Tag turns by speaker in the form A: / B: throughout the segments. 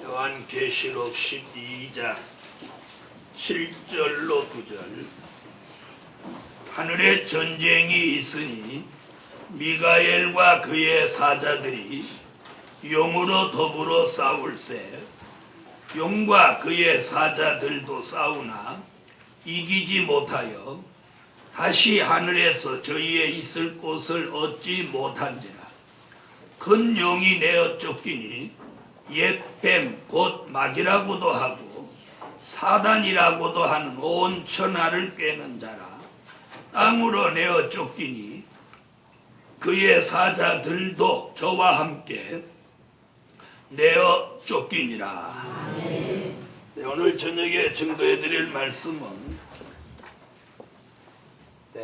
A: 요한계시록 12장 7절로 9절. 하늘에 전쟁이 있으니 미가엘과 그의 사자들이 용으로 더불어 싸울세. 용과 그의 사자들도 싸우나 이기지 못하여 다시 하늘에서 저희의 있을 곳을 얻지 못한지라. 큰 용이 내어 쫓기니 옛뱀 곧 마귀라고도 하고 사단이라고도 하는 온 천하를 꿰는 자라. 땅으로 내어 쫓기니 그의 사자들도 저와 함께 내어 쫓기니라. 네, 오늘 저녁에 증거해드릴 말씀은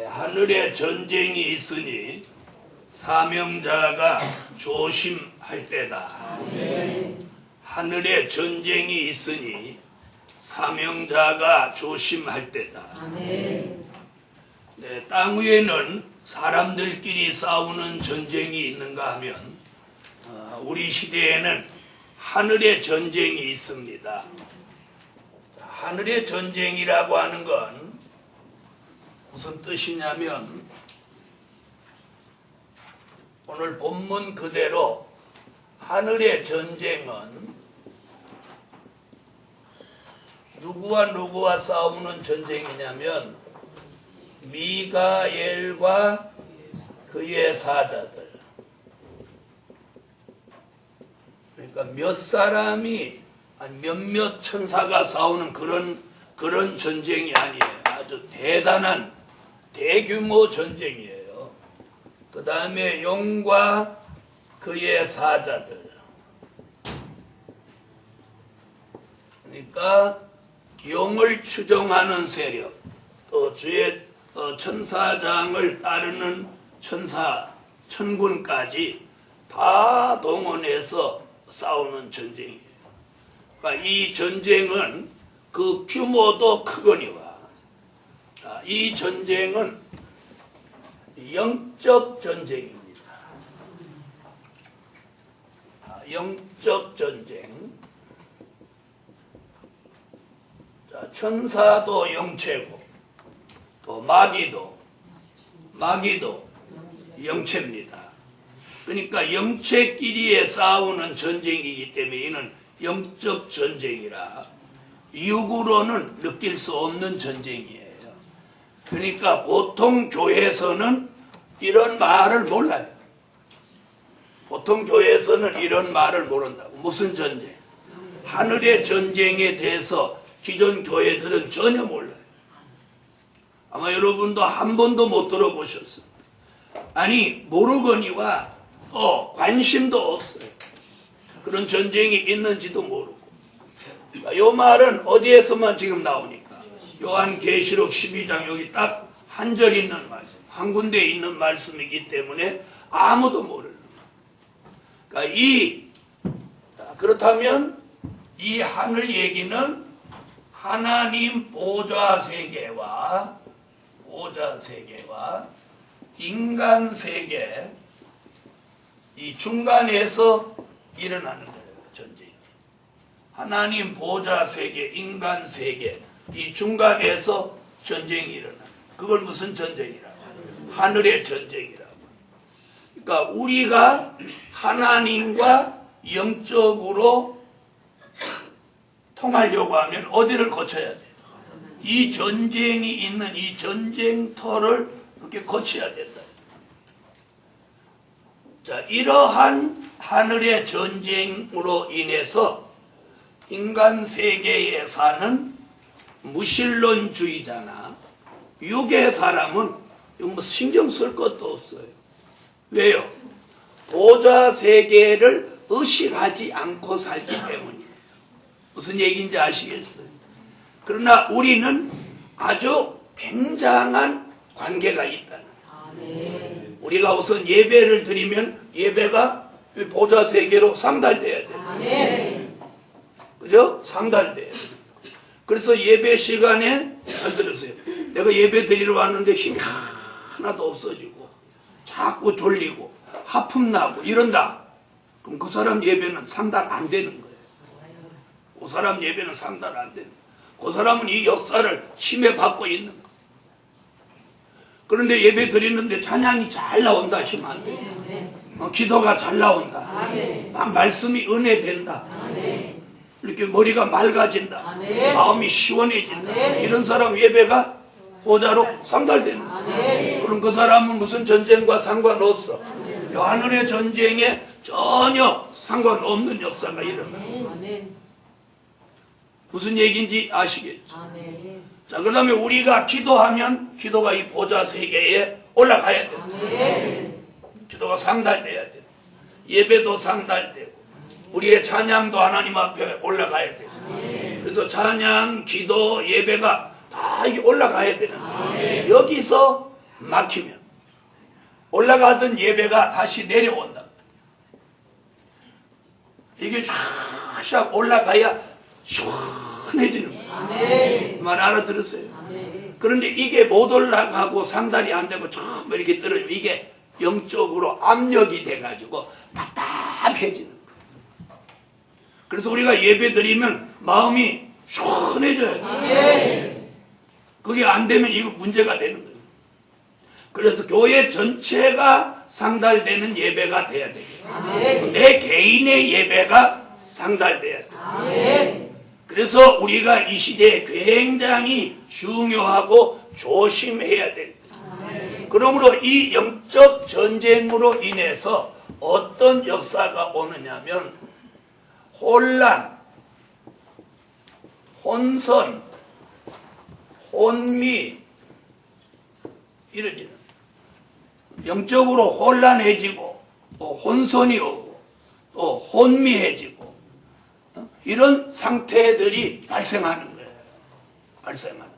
A: 하늘에 전쟁이 있으니 사명자가 조심할 때다. 하늘에 전쟁이 있으니 사명자가 조심할 때다. 땅 위에는 사람들끼리 싸우는 전쟁이 있는가 하면 우리 시대에는 하늘의 전쟁이 있습니다. 하늘의 전쟁이라고 하는 건 무슨 뜻이냐면 오늘 본문 그대로 하늘의 전쟁은 누구와 싸우는 전쟁이냐면 미가엘과 그의 사자들. 그러니까 몇 사람이 몇몇 천사가 싸우는 그런 전쟁이 아니에요. 아주 대단한 대규모 전쟁이에요. 그 다음에 용과 그의 사자들. 그러니까 용을 추종하는 세력, 또 주의 천사장을 따르는 천군까지 다 동원해서 싸우는 전쟁이에요. 그러니까 이 전쟁은 그 규모도 크거니와 이 전쟁은 영적 전쟁입니다. 영적 전쟁. 천사도 영체고 또 마귀도 영체입니다. 그러니까 영체끼리에 싸우는 전쟁이기 때문에 이는 영적 전쟁이라 육으로는 느낄 수 없는 전쟁이에요. 그러니까 보통 교회에서는 이런 말을 몰라요. 보통 교회에서는 이런 말을 모른다고. 무슨 전쟁? 하늘의 전쟁에 대해서 기존 교회들은 전혀 몰라요. 아마 여러분도 한 번도 못 들어보셨어요. 아니 모르거니와 관심도 없어요. 그런 전쟁이 있는지도 모르고. 이 말은 어디에서만 지금 나오니까 요한계시록 12장 여기 딱 한 절 있는 말씀, 한 군데 있는 말씀이기 때문에 아무도 모르는 거예요. 그러니까 그렇다면 이 하늘 얘기는 하나님 보좌 세계와 인간 세계 이 중간에서 일어나는 거예요. 전쟁이. 하나님 보좌 세계, 인간 세계 이 중간에서 전쟁이 일어나는. 그걸 무슨 전쟁이라고? 하늘의 전쟁이라고. 그러니까 우리가 하나님과 영적으로 통하려고 하면 어디를 거쳐야 돼요? 이 전쟁이 있는 이 전쟁터를 그렇게 거쳐야 된다. 자, 이러한 하늘의 전쟁으로 인해서 인간 세계에 사는 무신론주의자나 육의 사람은 뭐 신경 쓸 것도 없어요. 왜요? 보좌 세계를 의식하지 않고 살기 때문이에요. 무슨 얘기인지 아시겠어요? 그러나 우리는 아주 굉장한 관계가 있다는 거예요. 우리가 우선 예배를 드리면 예배가 보좌 세계로 상달돼야 돼요. 그죠? 상달돼야 돼요. 그래서 예배 시간에 잘 들으세요. 내가 예배 드리러 왔는데 힘이 하나도 없어지고 자꾸 졸리고 하품 나고 이런다. 그럼 그 사람 예배는 상달 안 되는 거예요. 그 사람 예배는 상달 안 되는 거예요. 그 사람은 이 역사를 침해받고 있는 거예요. 그런데 예배 드리는데 찬양이 잘 나온다 하시면 안 돼요. 기도가 잘 나온다. 말씀이 은혜된다. 이렇게 머리가 맑아진다. 마음이 시원해진다. 이런 사람 예배가 보좌로 상달되는 거예요. 그럼 그 사람은 무슨 전쟁과 상관없어. 하늘의 전쟁에 전혀 상관없는 역사가 일어나요. 무슨 얘기인지 아시겠죠? 자, 그 다음에 우리가 기도하면 기도가 이 보좌 세계에 올라가야 된다. 기도가 상달돼야 돼. 예배도 상달되고 우리의 찬양도 하나님 앞에 올라가야 돼. 그래서 찬양, 기도, 예배가 다 이게 올라가야 되는 거예요. 여기서 막히면 올라가던 예배가 다시 내려온다. 이게 쫙 올라가야 시원해지는 거예요. 말 알아들으세요? 그런데 이게 못 올라가고 상달이 안 되고 쭉 이렇게 떨어지면 이게 영적으로 압력이 돼가지고 답답해지는 거예요. 그래서 우리가 예배 드리면 마음이 시원해져요. 그게 안 되면 이거 문제가 되는 거예요. 그래서 교회 전체가 상달되는 예배가 돼야 돼요. 내 개인의 예배가 상달돼야 돼요. 그래서 우리가 이 시대에 굉장히 중요하고 조심해야 됩니다. 그러므로 이 영적 전쟁으로 인해서 어떤 역사가 오느냐면 혼란, 혼선, 혼미 이런 영적으로 혼란해지고 또 혼선이 오고 또 혼미해지고 이런 상태들이 발생하는 거예요. 발생하는.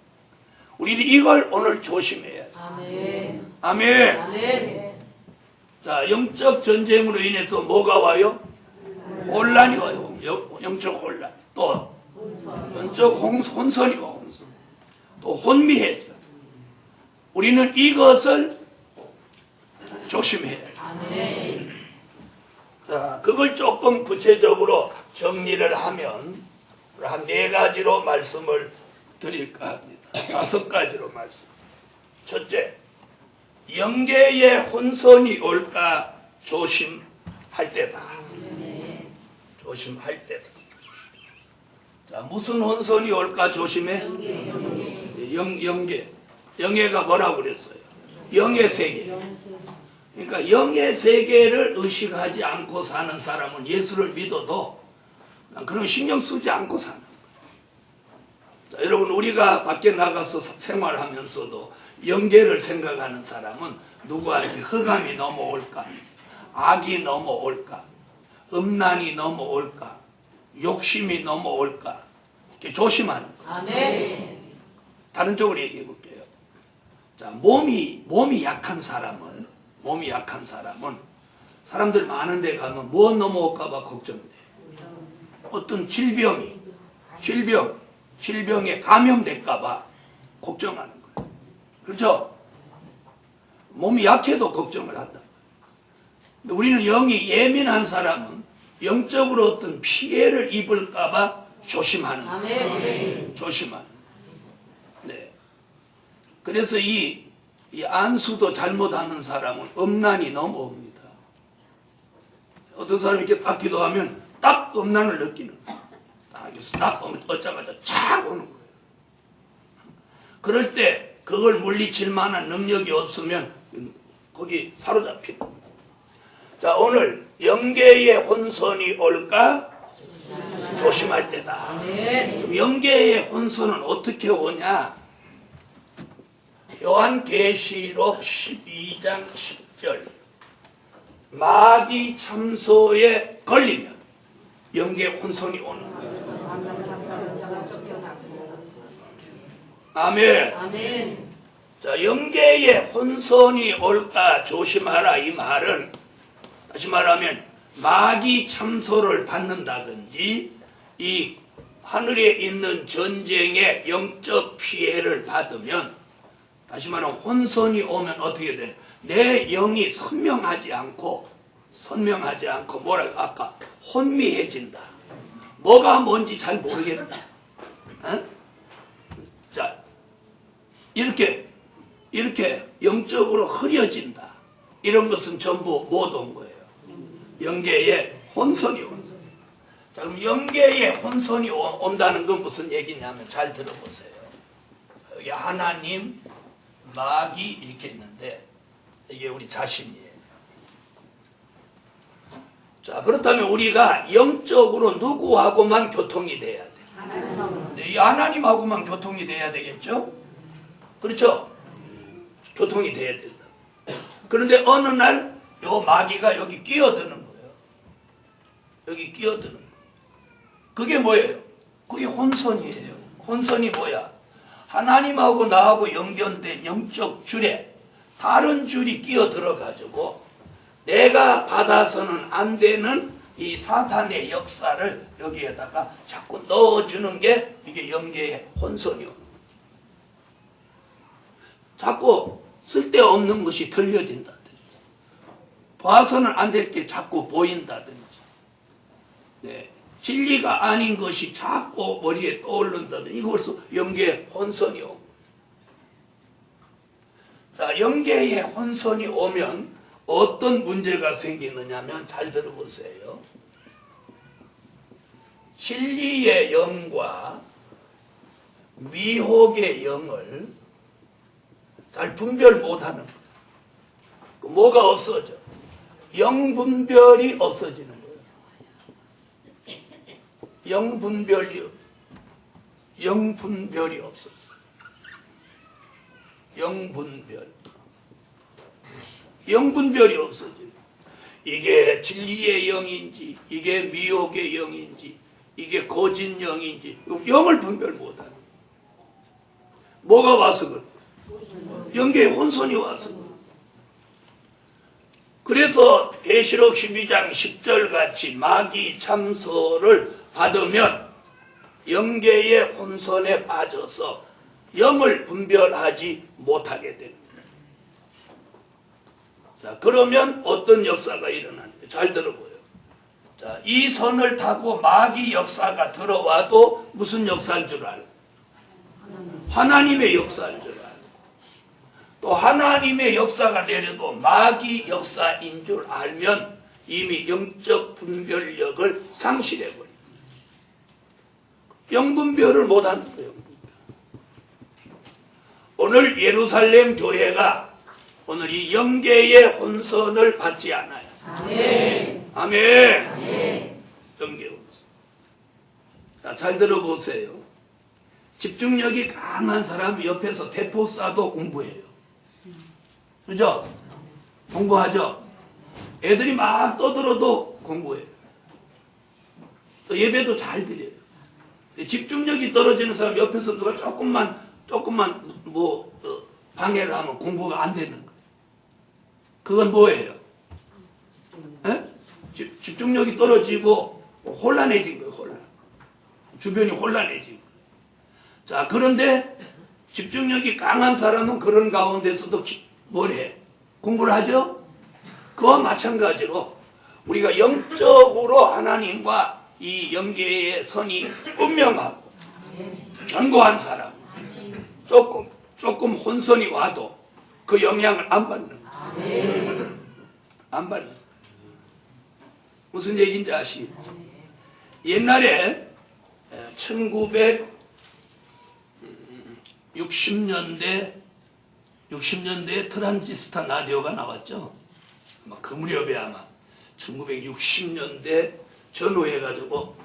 A: 우리는 이걸 오늘 조심해야 돼요. 아멘. 아멘. 아멘. 자, 영적 전쟁으로 인해서 뭐가 와요? 혼란이 와요. 영적 혼란. 또 영적 혼선이 와요. 혼선. 또 혼미해져. 우리는 이것을 조심해야 돼요. 아멘. 자, 그걸 조금 구체적으로 정리를 하면 한 4가지로 말씀을 드릴까 합니다. 5가지로 말씀. 첫째, 영계의 혼선이 올까 조심할 때다. 조심할 때다. 자, 무슨 혼선이 올까 조심해? 영계. 영예가 뭐라고 그랬어요? 영의 세계. 그러니까 영의 세계를 의식하지 않고 사는 사람은 예수를 믿어도 그런 신경 쓰지 않고 사는 거예요. 자, 여러분 우리가 밖에 나가서 생활하면서도 영계를 생각하는 사람은 누구한테 흑암이 넘어올까? 악이 넘어올까? 음란이 넘어올까? 욕심이 넘어올까? 이렇게 조심하는 거예요. 아멘. 다른 쪽으로 얘기해 볼게요. 자, 몸이 약한 사람은 사람들 많은 데 가면 뭐 넘어올까 봐 걱정돼요. 어떤 질병에 감염될까 봐 걱정하는 거예요. 그렇죠? 몸이 약해도 걱정을 한다. 근데 우리는 영이 예민한 사람은 영적으로 어떤 피해를 입을까 봐 조심하는 거예요. 조심하는 거예요. 네. 그래서 이 안수도 잘못하는 사람은 음란이 넘어옵니다. 어떤 사람이 이렇게 딱 기도하면 딱 음란을 느끼는 거예요. 딱 얻자마자 착 오는 거예요. 그럴 때 그걸 물리칠 만한 능력이 없으면 거기 사로잡히는 거예요. 자, 오늘 영계의 혼선이 올까 조심할 때다. 영계의 혼선은 어떻게 오냐? 요한계시록 12장 10절 마귀 참소에 걸리면 영계 혼선이 오는 거예요. 아멘. 아멘. 자, 영계의 혼선이 올까 조심하라 이 말은 다시 말하면 마귀 참소를 받는다든지 이 하늘에 있는 전쟁에 영적 피해를 받으면 다시 말하면 혼선이 오면 어떻게 돼? 내 영이 선명하지 않고 선명하지 않고 뭐랄까 아까 혼미해진다. 뭐가 뭔지 잘 모르겠다. 어? 자, 이렇게 영적으로 흐려진다. 이런 것은 전부 못 온 거예요. 영계에 혼선이 온 거예요. 자, 그럼 영계에 혼선이 온다는 건 무슨 얘기냐면 잘 들어보세요. 여기 하나님, 마귀 이렇게 있는데 이게 우리 자신이에요. 자, 그렇다면 우리가 영적으로 누구하고만 교통이 돼야 돼? 이 하나님하고만 교통이 돼야 되겠죠? 그렇죠? 교통이 돼야 된다. 그런데 어느 날 요 마귀가 여기 끼어드는 거예요. 여기 끼어드는 거예요. 그게 뭐예요? 그게 혼선이에요. 혼선이 뭐야? 하나님하고 나하고 연결된 영적 줄에 다른 줄이 끼어들어가지고 내가 받아서는 안 되는 이 사탄의 역사를 여기에다가 자꾸 넣어주는 게 이게 영계의 혼선이요. 자꾸 쓸데없는 것이 들려진다든지 봐서는 안 될 게 자꾸 보인다든지 네. 진리가 아닌 것이 자꾸 머리에 떠오른다든지 이것을 영계의 혼선이요. 자, 영계의 혼선이 오면 어떤 문제가 생기느냐면 잘 들어보세요. 진리의 영과 미혹의 영을 잘 분별 못하는 거예요. 뭐가 없어져? 영분별이 없어지는 거예요. 영분별이 없어. 영분별이 없어져요. 이게 진리의 영인지, 이게 미혹의 영인지, 이게 거짓 영인지, 영을 분별 못하는. 뭐가 와서 그래? 영계의 혼선이 와서 그래. 그래서 계시록 12장 10절 같이 마귀 참소를 받으면 영계의 혼선에 빠져서 영을 분별하지 못하게 됩니다. 자, 그러면 어떤 역사가 일어나는지 잘 들어보요. 자, 이 선을 타고 마귀 역사가 들어와도 무슨 역사인 줄 알고? 하나님의 역사인 줄 알고. 또 하나님의 역사가 내려도 마귀 역사인 줄 알면 이미 영적 분별력을 상실해버립니다. 영분별을 못하는 거예요. 오늘 예루살렘 교회가 오늘 이 영계의 혼선을 받지 않아요. 아멘. 아멘. 아멘. 영계 혼선. 자, 잘 들어보세요. 집중력이 강한 사람 옆에서 대포 쏴도 공부해요. 그죠? 공부하죠? 애들이 막 떠들어도 공부해요. 또 예배도 잘 드려요. 집중력이 떨어지는 사람 옆에서 누가 조금만 방해를 하면 공부가 안 되는 거예요. 그건 뭐예요? 에? 집중력이 떨어지고 혼란해진 거예요. 혼란. 주변이 혼란해진 거예요. 자, 그런데 집중력이 강한 사람은 그런 가운데서도 뭘 해? 공부를 하죠? 그와 마찬가지로 우리가 영적으로 하나님과 이 영계의 선이 분명하고 견고한 사람 조금 혼선이 와도 그 영향을 안 받는 거예요. 안 받는 거예요. 무슨 얘기인지 아시겠죠? 옛날에 1960년대 트란지스타 라디오가 나왔죠. 아마 그 무렵에 아마 1960년대 전후해가지고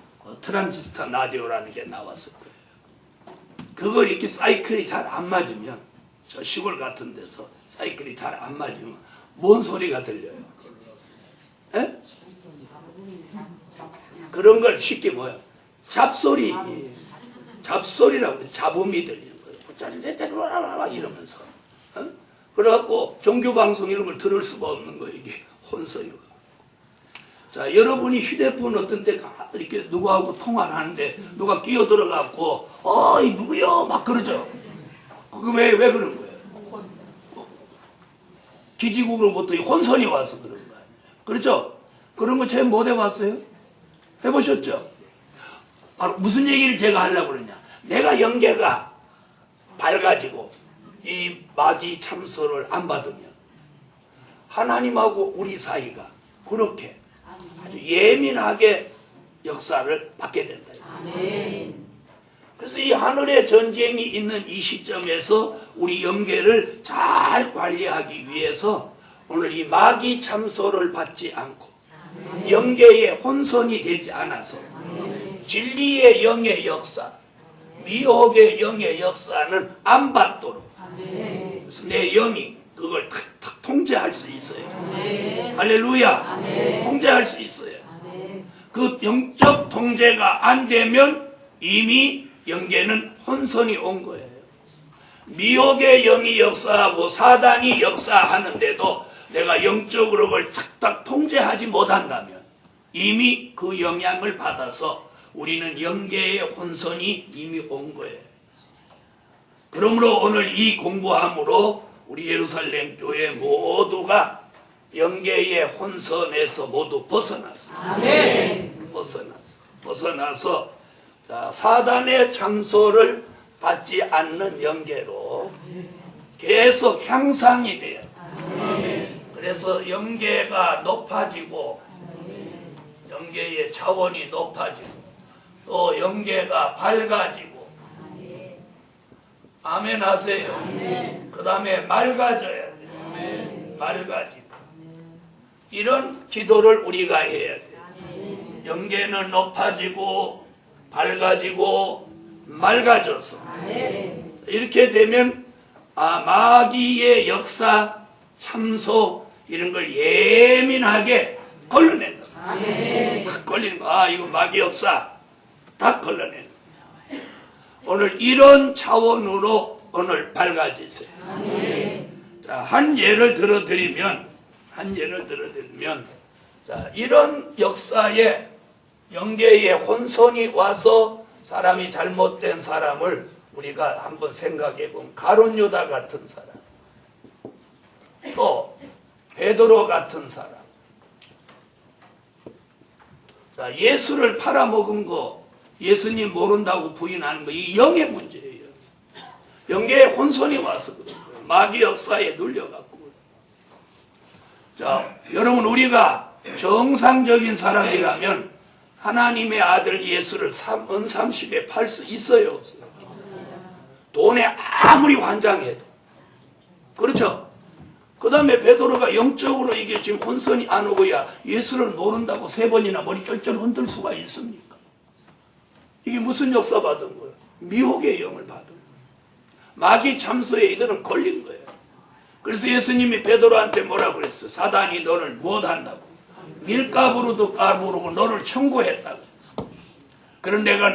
A: 트란지스타 라디오라는 게 나왔을 거예요. 그걸 이렇게 사이클이 잘 안 맞으면 저 시골 같은 데서 사이클이 잘 안 맞으면 뭔 소리가 들려요? 에? 그런 걸 쉽게 뭐야? 잡소리라고 잡음이 들리는 거예요. 이러면서. 어? 그래갖고 종교방송 이런 걸 들을 수가 없는 거예요. 이게 혼선이. 자, 여러분이 휴대폰 어떤 때 이렇게 누구하고 통화를 하는데 누가 끼어들어갖고 어이 누구요? 막 그러죠. 그거 왜 그런 거예요? 기지국으로부터 혼선이 와서 그런 거예요. 그렇죠? 그런 거 체험 못 해봤어요? 해보셨죠? 무슨 얘기를 제가 하려고 그러냐. 내가 영계가 밝아지고 이 마귀 참소를 안 받으면 하나님하고 우리 사이가 그렇게 아주 예민하게 역사를 받게 된다. 그래서 이 하늘의 전쟁이 있는 이 시점에서 우리 영계를 잘 관리하기 위해서 오늘 이 마귀 참소를 받지 않고 영계의 혼선이 되지 않아서 진리의 영의 역사, 미혹의 영의 역사는 안 받도록 그래서 내 영이 그걸 탁 통제할 수 있어요. 할렐루야. 통제할 수 있어요. 그 영적 통제가 안 되면 이미 영계는 혼선이 온 거예요. 미혹의 영이 역사하고 사단이 역사하는데도 내가 영적으로 그걸 탁탁 통제하지 못한다면 이미 그 영향을 받아서 우리는 영계의 혼선이 이미 온 거예요. 그러므로 오늘 이 공부함으로 우리 예루살렘 교회 모두가 영계의 혼선에서 모두 벗어났어요. 아멘. 벗어나서 사단의 참소를 받지 않는 영계로 계속 향상이 돼요. 그래서 영계가 높아지고 영계의 차원이 높아지고 또 영계가 밝아지고 아멘 하세요. 그 다음에 맑아져야 돼요. 맑아지고 이런 기도를 우리가 해야 돼요. 영계는 높아지고 밝아지고 맑아져서 이렇게 되면 마귀의 역사 참소 이런 걸 예민하게 걸러낸다. 딱 걸리는 거. 이거 마귀 역사 딱 걸러내는 거예요. 오늘 이런 차원으로 오늘 밝아지세요. 자, 한 예를 들어드리면 자, 이런 역사에 영계의 혼선이 와서 사람이 잘못된 사람을 우리가 한번 생각해 보면 가룟 유다 같은 사람, 또 베드로 같은 사람, 자, 예수를 팔아먹은 거, 예수님 모른다고 부인하는 거, 이 영의 문제예요. 영계의 혼선이 와서 그런 거예요. 마귀 역사에 눌려갖고. 자, 여러분 우리가 정상적인 사람이라면 하나님의 아들 예수를 은 30에 팔 수 있어요, 없어요? 돈에 아무리 환장해도. 그렇죠? 그 다음에 베드로가 영적으로 이게 지금 혼선이 안 오고야 예수를 모른다고 3번이나 머리 쩔쩔 흔들 수가 있습니까? 이게 무슨 역사 받은 거예요? 미혹의 영을 받은 거예요. 마귀 참소에 이들은 걸린 거예요. 그래서 예수님이 베드로한테 뭐라고 그랬어요? 사단이 너를 못한다고. 밀가부로도 까부르고 너를 청구했다고. 그런 내가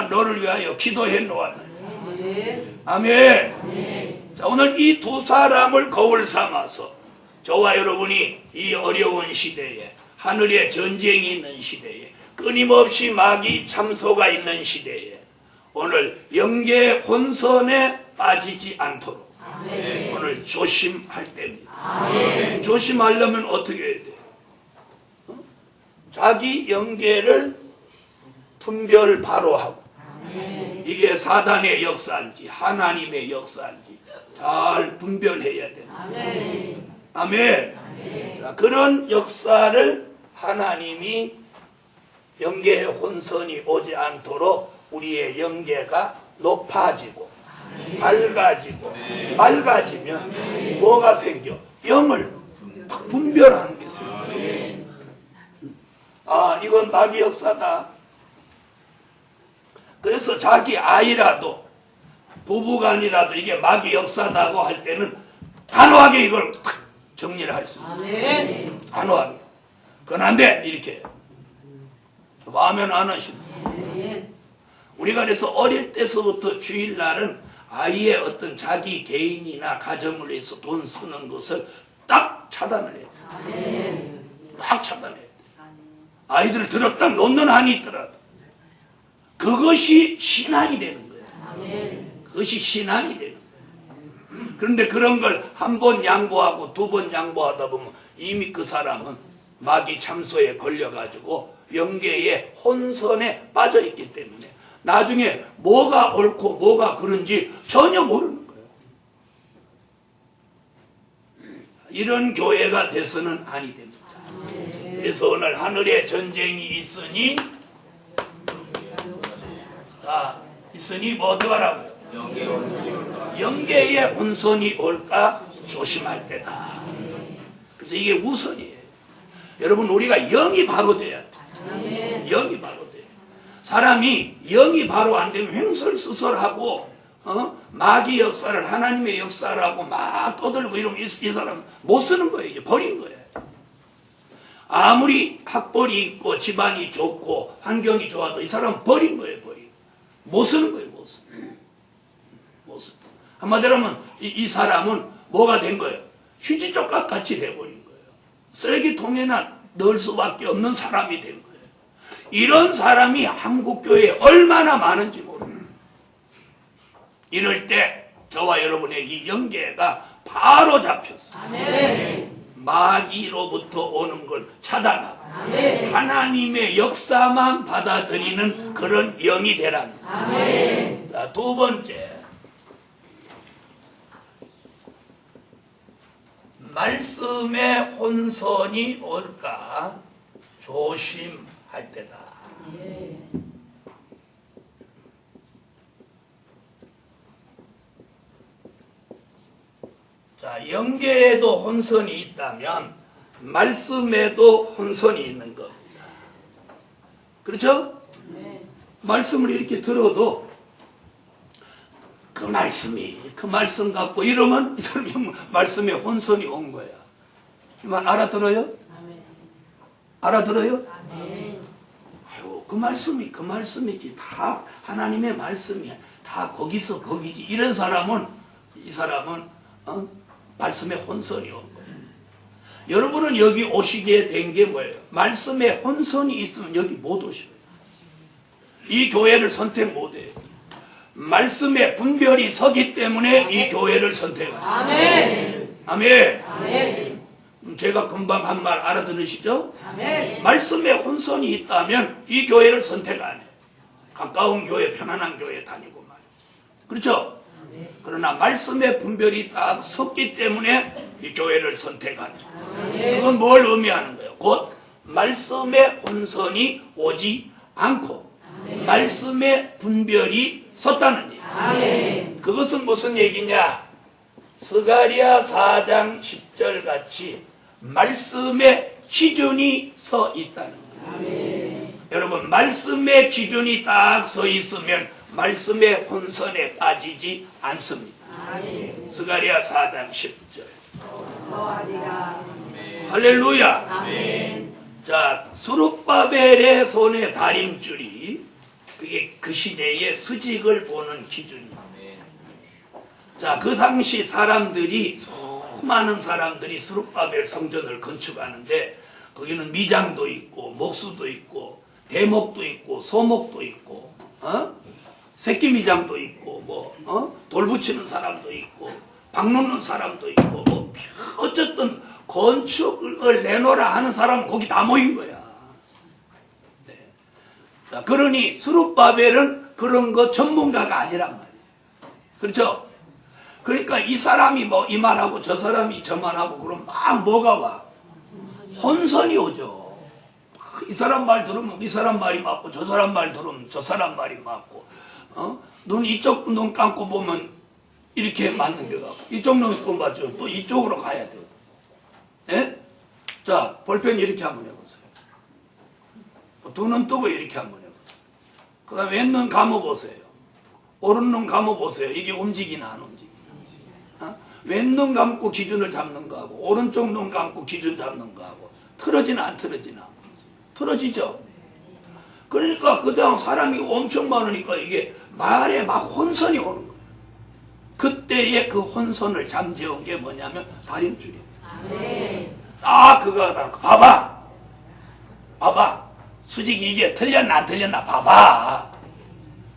A: 너를 위하여 기도해 놓았다. 아멘. 자, 오늘 이 두 사람을 거울 삼아서 저와 여러분이 이 어려운 시대에 하늘에 전쟁이 있는 시대에 끊임없이 마귀 참소가 있는 시대에 오늘 영계 혼선에 빠지지 않도록 아멘. 오늘 조심할 때입니다. 아멘. 조심하려면 어떻게 해야 돼요? 자기 영계를 분별 바로 하고 아멘. 이게 사단의 역사인지 하나님의 역사인지 잘 분별해야 됩니다. 아멘. 아멘. 아멘. 자, 그런 역사를 하나님이 영계의 혼선이 오지 않도록 우리의 영계가 높아지고 아멘. 밝아지고 아멘. 맑아지면 아멘. 뭐가 생겨? 영을 딱 분별하는 게 생겨요. 이건 마귀 역사다. 그래서 자기 아이라도 부부간이라도 이게 마귀 역사다고 할 때는 단호하게 이걸 탁 정리를 할 수 있어요. 단호하게. 그건 안 돼. 이렇게. 마음에는 안 하시네. 우리가 그래서 어릴 때서부터 주일날은 아이의 어떤 자기 개인이나 가정을 위해서 돈 쓰는 것을 딱 차단을 해야 돼. 딱 차단해야 돼. 아이들을 들었다 놓는 한이 있더라도 그것이 신앙이 되는 거예요. 그것이 신앙이 되는 거예요. 그런데 그런 걸 한 번 양보하고 2번 양보하다 보면 이미 그 사람은 마귀 참소에 걸려가지고 영계의 혼선에 빠져있기 때문에 나중에 뭐가 옳고 뭐가 그른지 전혀 모르는 거예요. 이런 교회가 돼서는 아니 됩니다. 그래서 오늘 하늘에 전쟁이 있으니 뭐 어떡하라고요? 영계의 혼선이 올까 조심할 때다. 그래서 이게 우선이에요. 여러분, 우리가 영이 바로 돼야 돼. 영이 바로 돼. 사람이 영이 바로 안 되면 횡설수설하고 마귀 역사를 하나님의 역사를 하고 막 떠들고 이러면 이 사람 못 쓰는 거예요. 이제 버린 거예요. 아무리 학벌이 있고 집안이 좋고 환경이 좋아도 이 사람은 버린 거예요. 못 쓰는 거예요. 못 쓰. 한마디로 하면 이 사람은 뭐가 된 거예요? 휴지조각 같이 돼버린 거예요. 쓰레기통에나 넣을 수밖에 없는 사람이 된 거예요. 이런 사람이 한국교회에 얼마나 많은지 모릅니다. 이럴 때 저와 여러분의 이 영계가 바로 잡혔어요. 마귀로부터 오는 걸 차단하고 하나님의 역사만 받아들이는 그런 영이 되라는 거예요. 자, 두 번째, 말씀의 혼선이 올까 조심할 때다. 자, 영계에도 혼선이 있다면 말씀에도 혼선이 있는 겁니다. 그렇죠? 말씀을 이렇게 들어도 그 말씀 갖고 이러면 이 사람이 말씀에 혼선이 온 거야. 이 말 알아들어요? 알아들어요? 아유, 그 말씀이지. 다 하나님의 말씀이야. 다 거기서 거기지. 이런 사람은, 이 사람은, 말씀에 혼선이 온 거예요. 여러분은 여기 오시게 된 게 뭐예요? 말씀에 혼선이 있으면 여기 못 오셔요. 이 교회를 선택 못 해요. 말씀에 분별이 서기 때문에 아멘. 이 교회를 선택해요. 아멘. 아멘. 아멘. 제가 금방 한 말 알아들으시죠? 아멘. 말씀에 혼선이 있다면 이 교회를 선택 안 해요. 가까운 교회, 편안한 교회 다니고 말이에요. 그렇죠? 아멘. 그러나 말씀에 분별이 딱 섰기 때문에 이 교회를 선택하는 거예요. 그건 뭘 의미하는 거예요? 곧 말씀에 혼선이 오지 않고 아멘. 말씀의 분별이 섰다는 얘기. 아멘. 그것은 무슨 얘기냐? 스가랴 4장 10절 같이 말씀의 기준이 서 있다는 거예요. 아멘. 여러분, 말씀의 기준이 딱 서 있으면 말씀의 혼선에 빠지지 않습니다. 아멘. 스가랴 4장 10절. 할렐루야. 아멘. 자, 스룹바벨의 손에 다림줄이 그게 그 시대의 수직을 보는 기준입니다. 자, 그 당시 사람들이, 수많은 사람들이 스룹바벨 성전을 건축하는데 거기는 미장도 있고 목수도 있고 대목도 있고 소목도 있고 새끼 미장도 있고 돌 붙이는 사람도 있고 박 놓는 사람도 있고 어쨌든 건축을 내놓으라 하는 사람은 거기 다 모인 거야. 자, 그러니 스룹바벨은 그런 거 전문가가 아니란 말이에요. 그렇죠? 그러니까 이 사람이 뭐 이 말하고 저 사람이 저 말하고 그럼 막 뭐가 와? 혼선이 오죠. 이 사람 말 들으면 이 사람 말이 맞고 저 사람 말 들으면 저 사람 말이 맞고 눈 이쪽 눈 감고 보면 이렇게 맞는 게 같고 이쪽 눈 감고 맞죠. 또 이쪽으로 가야 돼요. 예? 자, 볼펜 이렇게 한번 해보세요. 두 눈 뜨고 이렇게 한번 해보세요. 그 다음에 왼눈 감아보세요. 오른눈 감아보세요. 이게 움직이나 안 움직이나. 왼눈 감고 기준을 잡는 거하고 오른쪽 눈 감고 기준 잡는 거하고 틀어지나 안 틀어지나. 틀어지죠? 그러니까 그 다음 사람이 엄청 많으니까 이게 말에 막 혼선이 오는 거예요. 그때의 그 혼선을 잠재운 게 뭐냐면 다림줄이에요. 그거 봐봐. 수직이 이게 틀렸나 안 틀렸나 봐봐.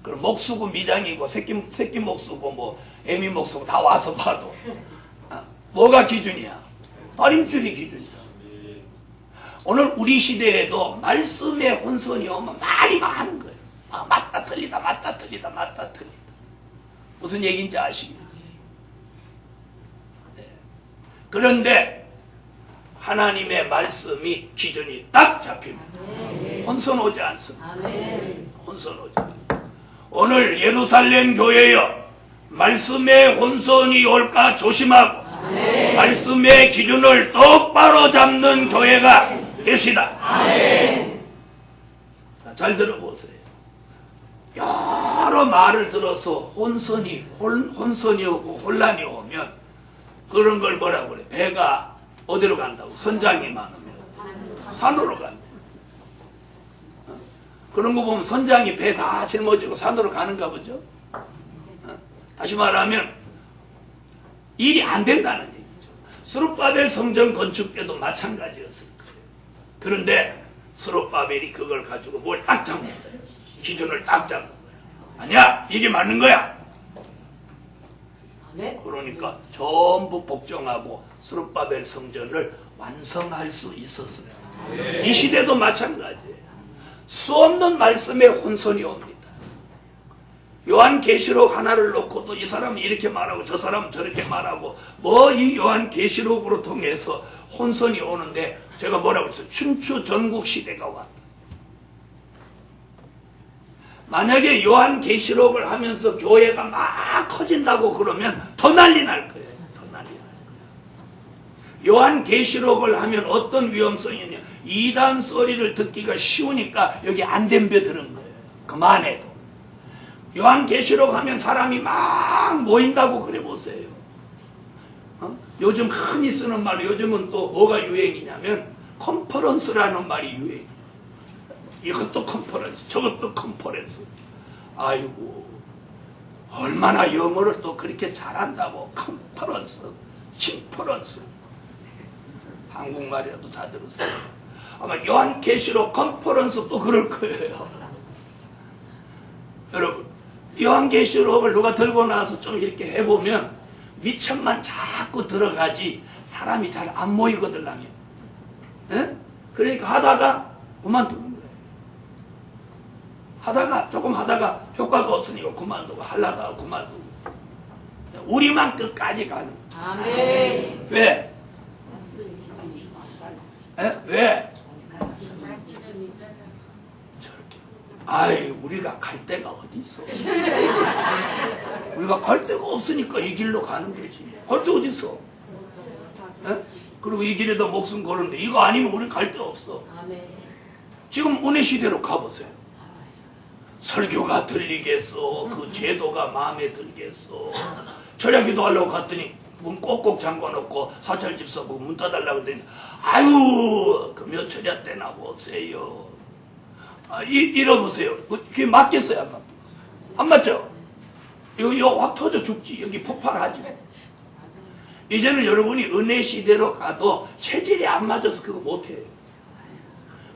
A: 그럼 목수고 미장이고 새끼 목수고 뭐 애미 목수고 다 와서 봐도 뭐가 기준이야? 다림줄이 기준이야. 오늘 우리 시대에도 말씀의 혼선이 오면 말이 많은 거예요. 맞다 틀리다 맞다 틀리다 맞다 틀리다. 무슨 얘기인지 아시겠죠? 네. 그런데 하나님의 말씀이 기준이 딱 잡히면 혼선 오지 않습니다. 혼선 오지 않습니다. 오늘 예루살렘 교회여, 말씀의 혼선이 올까 조심하고 말씀의 기준을 똑바로 잡는 교회가 되시다. 잘 들어보세요. 여러 말을 들어서 혼선이 오고 혼란이 오면 그런 걸 뭐라고 그래? 배가 어디로 간다고? 선장이 많으면 산으로 간다. 그런 거 보면 선장이 배 다 짊어지고 산으로 가는가 보죠. 다시 말하면 일이 안 된다는 얘기죠. 스룹바벨 성전 건축 때도 마찬가지였을 거예요. 그런데 스룹바벨이 그걸 가지고 뭘 딱 잡는 거예요. 기준을 딱 잡는 거예요. 아니야, 이게 맞는 거야. 그러니까 전부 복종하고 스룹바벨 성전을 완성할 수 있었어요. 이 시대도 마찬가지예요. 수 없는 말씀에 혼선이 옵니다. 요한계시록 하나를 놓고도 이 사람은 이렇게 말하고 저 사람은 저렇게 말하고 뭐 이 요한계시록으로 통해서 혼선이 오는데 제가 뭐라고 했어요? 춘추 전국 시대가 왔다. 만약에 요한계시록을 하면서 교회가 막 커진다고 그러면 더 난리 날 거예요. 더 난리 날 거예요. 요한계시록을 하면 어떤 위험성이 있냐? 이단 소리를 듣기가 쉬우니까 여기 안 덤벼 드는 거예요. 그만해도. 요한계시록 하면 사람이 막 모인다고 그래 보세요. 요즘 흔히 쓰는 말로 요즘은 또 뭐가 유행이냐면 컨퍼런스라는 말이 유행이에요. 이것도 컨퍼런스, 저것도 컨퍼런스. 아이고, 얼마나 영어를 또 그렇게 잘한다고. 컨퍼런스, 침퍼런스. 한국말이라도 다 들었어요. 아마 요한계시록 컨퍼런스도 그럴 거예요. 여러분, 요한계시록을 누가 들고 나와서 좀 이렇게 해보면 미천만 자꾸 들어가지 사람이 잘 안 모이거든요. 예? 그러니까 하다가 그만두는 거예요. 하다가 조금 하다가 효과가 없으니까 그만두고 하려다가 그만두고. 우리만 끝까지 가는 거예요.
B: 아멘.
A: 왜? 에? 왜? 저렇게. 아이, 우리가 갈 데가 어디 있어? 우리가 갈 데가 없으니까 이 길로 가는 거지. 갈 데 어디 있어? 에? 그리고 이 길에다 목숨 거는데 이거 아니면 우리 갈 데 없어. 지금 은혜 시대로 가보세요. 설교가 들리겠어? 그 제도가 마음에 들겠어? 철야기도 하려고 갔더니 문 꼭꼭 잠궈놓고 사찰집사 보고 문 닫아달라고 했더니 아유 그 몇 철야 때나 보세요. 이러보세요. 그게 맞겠어요? 안 맞겠어요? 안 맞죠? 이거 확 터져 죽지. 여기 폭발하지. 이제는 여러분이 은혜 시대로 가도 체질이 안 맞아서 그거 못해요.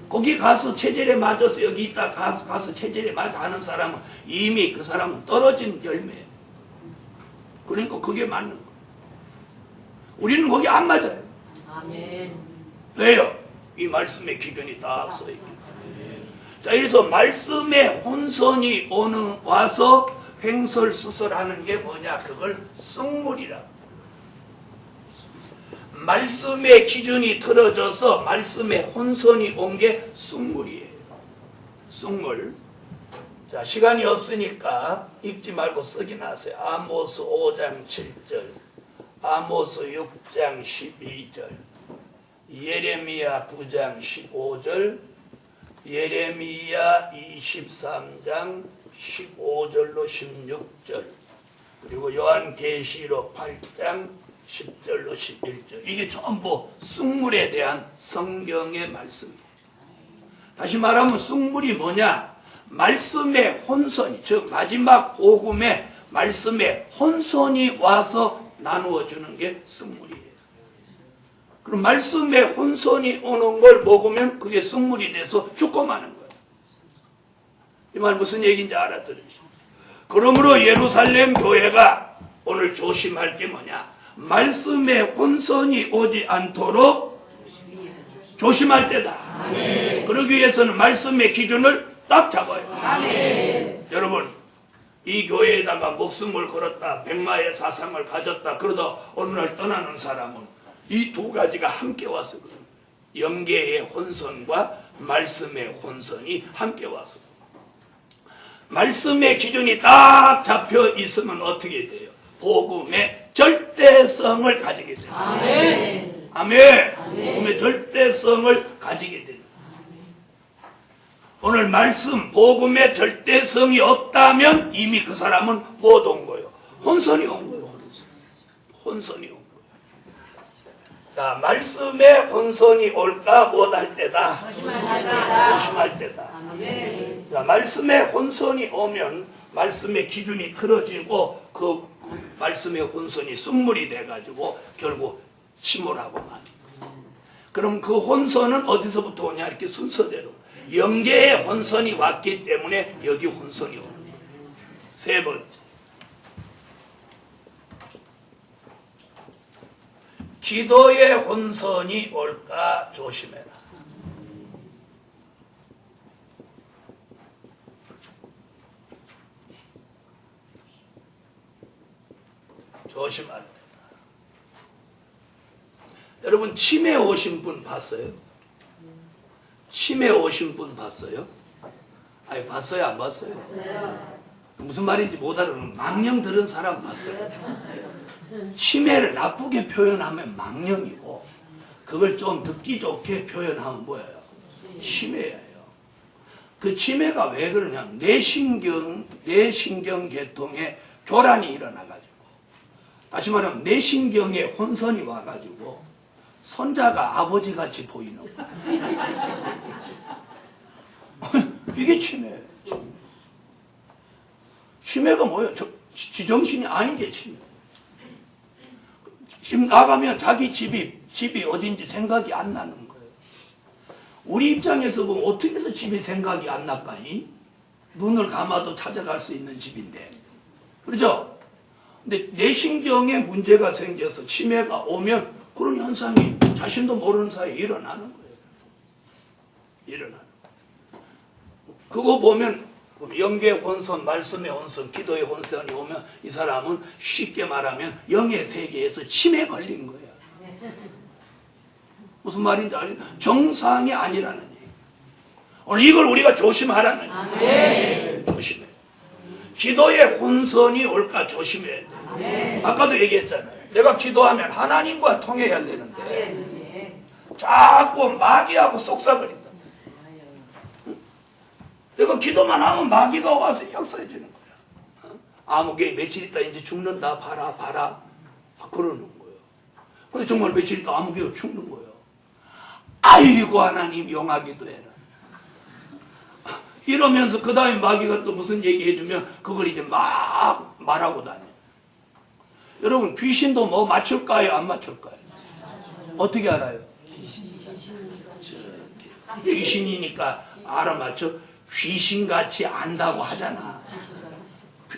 A: 거기 가서 체질에 맞아서 여기 있다 가서 체질에 맞아 하는 사람은 이미 그 사람은 떨어진 열매예요. 그러니까 그게 맞는 거예요. 우리는 거기 안 맞아요.
B: 아멘.
A: 왜요? 이 말씀의 기준이 딱 써 있기 때문에. 자, 그래서 말씀의 혼선이 와서 횡설수설하는 게 뭐냐? 그걸 쑥물이라. 말씀의 기준이 틀어져서 말씀의 혼선이 온 게 쑥물이에요. 쑥물. 자, 시간이 없으니까 읽지 말고 쓰긴 하세요. 아모스 5장 7절, 아모스 6장 12절, 예레미야 9장 15절, 예레미야 23장 15절로 16절, 그리고 요한계시록 8장 10절로 11절. 이게 전부 쑥물에 대한 성경의 말씀이에요. 다시 말하면 쑥물이 뭐냐? 말씀의 혼선이, 즉 마지막 복음의 말씀의 혼선이 와서 나누어주는 게 쑥물이에요. 그럼 말씀의 혼선이 오는 걸 먹으면 그게 쑥물이 돼서 죽고 마는 거예요. 이 말 무슨 얘기인지 알아들으시죠? 그러므로 예루살렘 교회가 오늘 조심할 게 뭐냐? 말씀의 혼선이 오지 않도록 조심할 때다. 그러기 위해서는 말씀의 기준을 딱 잡아요. 여러분, 이 교회에다가 목숨을 걸었다, 백마의 사상을 가졌다, 그러다 어느 날 떠나는 사람은 이 두 가지가 함께 와서 그런 거예요. 영계의 혼선과 말씀의 혼선이 함께 와서. 말씀의 기준이 딱 잡혀 있으면 어떻게 돼요? 복음의 절대성을 가지게 돼요.
B: 아멘.
A: 아멘. 복음의 절대성을 가지게 됩니다. 오늘 말씀, 복음의 절대성이 없다면 이미 그 사람은 못 온 거예요. 혼선이 온 거예요. 혼선이 온 거예요. 자, 말씀에 혼선이 올까 못할 때다. 조심할 때다. 자, 말씀에 혼선이 오면 말씀의 기준이 틀어지고 그 말씀의 혼선이 쑥물이 돼가지고 결국 침몰하고 만. 그럼 그 혼선은 어디서부터 오냐? 이렇게 순서대로. 영계의 혼선이 왔기 때문에 여기 혼선이 오는 거예요. 세 번째. 기도의 혼선이 올까 조심해라. 조심하라. 여러분, 치매 오신 분 봤어요? 치매 오신 분 봤어요? 아니, 봤어요? 안 봤어요? 무슨 말인지 못 알아듣는 망령 들은 사람 봤어요? 치매를 나쁘게 표현하면 망령이고 그걸 좀 듣기 좋게 표현하면 뭐예요? 치매예요. 그 치매가 왜 그러냐면 뇌신경 계통에 교란이 일어나가지고, 다시 말하면 뇌신경에 혼선이 와가지고 손자가 아버지같이 보이는 거예요. 이게 치매예요. 치매가 뭐예요? 지정신이 아닌 게 치매. 집 나가면 자기 집이 어딘지 생각이 안 나는 거예요. 우리 입장에서 보면 어떻게 해서 집이 생각이 안 날까니? 눈을 감아도 찾아갈 수 있는 집인데. 그렇죠? 근데 뇌신경에 문제가 생겨서 치매가 오면 그런 현상이 자신도 모르는 사이에 일어나는 거예요. 일어나는 거예요. 그거 보면 영계 혼선, 말씀의 혼선, 기도의 혼선이 오면 이 사람은 쉽게 말하면 영의 세계에서 치매 걸린 거예요. 무슨 말인지 알아요? 정상이 아니라는 얘기예요. 오늘 이걸 우리가 조심하라는 얘기예요. 조심해. 기도의 혼선이 올까 조심해야 돼. 아까도 얘기했잖아요. 내가 기도하면 하나님과 통해야 되는데 자꾸 마귀하고 속삭거린다. 내가 기도만 하면 마귀가 와서 역사해 주는 거야. 아무개 며칠 있다 이제 죽는다, 봐라. 그러는 거예요. 근데 정말 며칠 있다 아무개가 죽는 거예요. 아이고 하나님 용하기도 해라. 이러면서 그 다음에 마귀가 또 무슨 얘기해 주면 그걸 이제 막 말하고 다녀요. 여러분, 귀신도 뭐 맞출까요? 안 맞출까요? 어떻게 알아요? 귀신이니까 알아맞혀? 귀신같이 안다고 하잖아.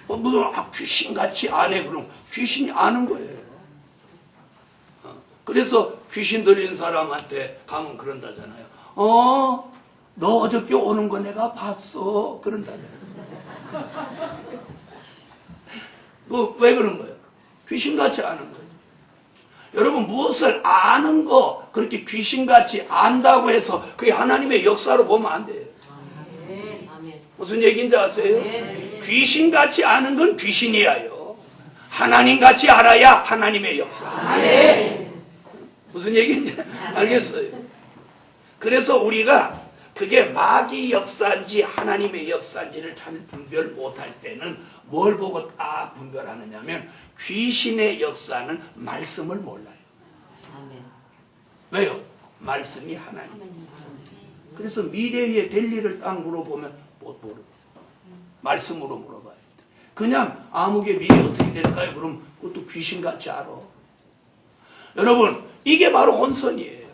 A: 무슨 귀신같이 아네? 그럼 귀신이 아는 거예요. 그래서 귀신 들린 사람한테 가면 그런다잖아요. 너 어저께 오는 거 내가 봤어. 그런다잖아요. 왜 그런 거예요? 귀신같이 아는 거예요. 여러분, 무엇을 아는 거 그렇게 귀신같이 안다고 해서 그게 하나님의 역사로 보면 안 돼요. 무슨 얘기인지 아세요? 귀신같이 아는 건 귀신이야요. 하나님같이 알아야 하나님의 역사. 무슨 얘기인지 알겠어요? 그래서 우리가 그게 마귀 역사인지 하나님의 역사인지를 잘 분별 못할 때는 뭘 보고 딱 분별하느냐면 귀신의 역사는 말씀을 몰라요. 왜요? 말씀이 하나님. 그래서 미래에 될 일을 딱 물어보면 못 모르고 말씀으로 물어봐요. 그냥 아무개 미래 어떻게 될까요? 그럼 그것도 귀신같이 알아. 여러분, 이게 바로 혼선이에요.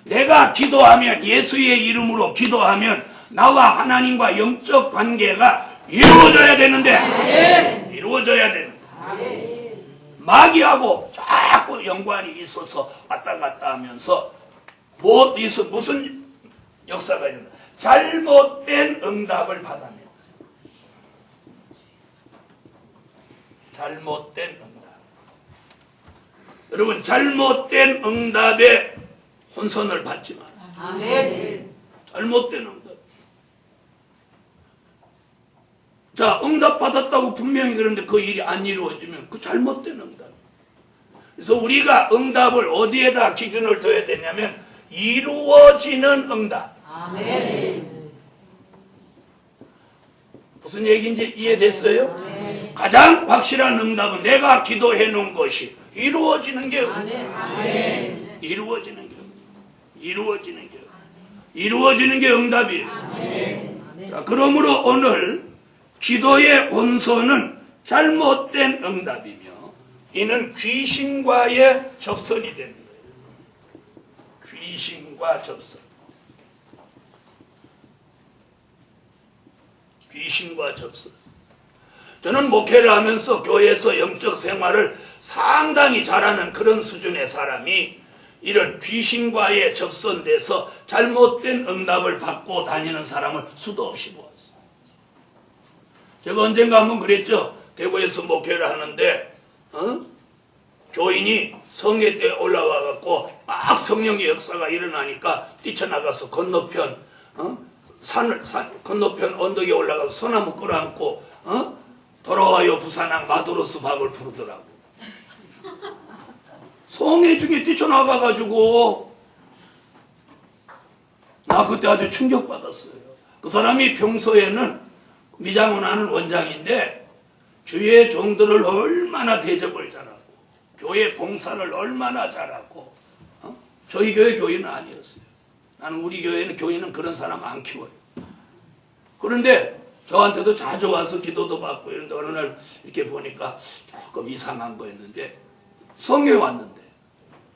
A: 내가 기도하면, 예수의 이름으로 기도하면 나와 하나님과 영적 관계가 이루어져야 되는데, 이루어져야 되는데 마귀하고 자꾸 연관이 있어서 왔다 갔다 하면서 무슨 역사가 있나? 잘못된 응답을 받아낸다. 잘못된 응답. 여러분, 잘못된 응답에 혼선을 받지 마세요.
B: 아멘.
A: 잘못된 응답. 자, 응답 받았다고 분명히 그런데 그 일이 안 이루어지면 그 잘못된 응답. 그래서 우리가 응답을 어디에다 기준을 둬야 되냐면 이루어지는 응답.
B: 아멘.
A: 무슨 얘기인지 이해됐어요?
B: 아멘.
A: 가장 확실한 응답은 내가 기도해 놓은 것이 이루어지는 게 응답.
B: 아멘.
A: 이루어지는 게 이루어지는 게 응답이에요.
B: 아멘.
A: 자, 그러므로 오늘 기도의 혼선은 잘못된 응답이며 이는 귀신과의 접선이 되는 거예요. 귀신과 접선. 귀신과 접선. 저는 목회를 하면서 교회에서 영적 생활을 상당히 잘하는 그런 수준의 사람이 이런 귀신과의 접선돼서 잘못된 응답을 받고 다니는 사람을 수도 없이 보았어요. 제가 언젠가 한번 그랬죠. 대구에서 목회를 하는데 교인이 성에 때 올라와 갖고 막 성령의 역사가 일어나니까 뛰쳐나가서 건너편 산 건너편 언덕에 올라가서 소나무 끌어안고 돌아와요 부산항 마도로스 박을 부르더라고. 성회 중에 뛰쳐나가가지고 나 그때 아주 충격받았어요. 그 사람이 평소에는 미장원 하는 원장인데 주의 종들을 얼마나 대접을 잘하고 교회 봉사를 얼마나 잘하고 저희 교회 교인은 아니었어요. 나는 우리 교회는 교인은 그런 사람 안 키워요. 그런데 저한테도 자주 와서 기도도 받고 이런데 어느 날 이렇게 보니까 조금 이상한 거였는데 성에 왔는데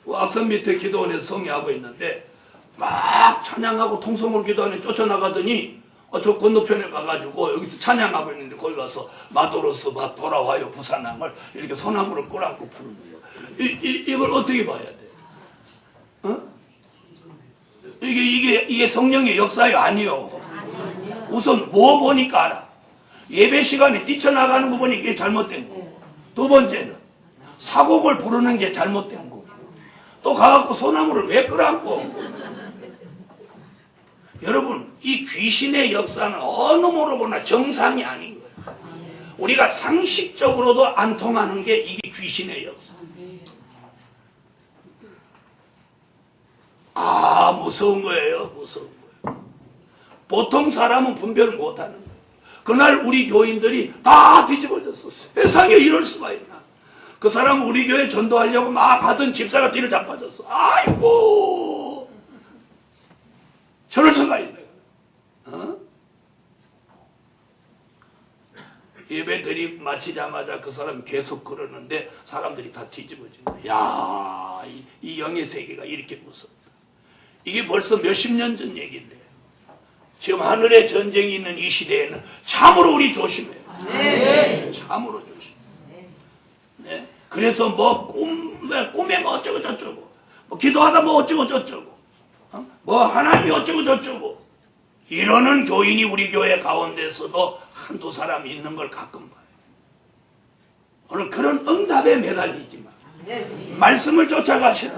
A: 그 앞선 밑에 기도원에서 성회하고 있는데 막 찬양하고 통성으로 기도하는 쫓아나가더니 저 건너편에 가가지고 여기서 찬양하고 있는데 거기 가서 마도로스 밭 돌아와요 부산항을 이렇게 소나무를 끌어안고 부르는 거예요. 이걸 어떻게 봐야 돼? 이게 성령의 역사가 아니요. 우선 뭐 보니까 알아. 예배 시간에 뛰쳐나가는 거 보니 이게 잘못된 거. 두 번째는 사곡을 부르는 게 잘못된 거. 또 가갖고 소나무를 왜 끌어안고. 여러분, 이 귀신의 역사는 어느 모로 보나 정상이 아닌 거예요. 우리가 상식적으로도 안 통하는 게 이게 귀신의 역사. 아, 무서운 거예요. 무서운 거예요. 보통 사람은 분별 못하는 거예요. 그날 우리 교인들이 다 뒤집어졌어. 세상에 이럴 수가 있나. 그 사람은 우리 교회 전도하려고 막 하던 집사가 뒤로 자빠졌어. 아이고, 저럴 수가 있네. 예배 드리고 마치자마자 그 사람이 계속 그러는데 사람들이 다 뒤집어진 거야. 야, 이 영의 세계가 이렇게 무섭다. 이게 벌써 몇십 년 전 얘기인데 지금 하늘에 전쟁이 있는 이 시대에는 참으로 우리 조심해요. 네. 참으로 조심해요. 네. 그래서 뭐 꿈에 뭐 어쩌고 저쩌고 뭐 기도하다 뭐 어쩌고 저쩌고 뭐 하나님이 어쩌고 저쩌고 이러는 교인이 우리 교회 가운데서도 한두 사람이 있는 걸 가끔 봐요. 오늘 그런 응답에 매달리지 마. 말씀을 쫓아가시라.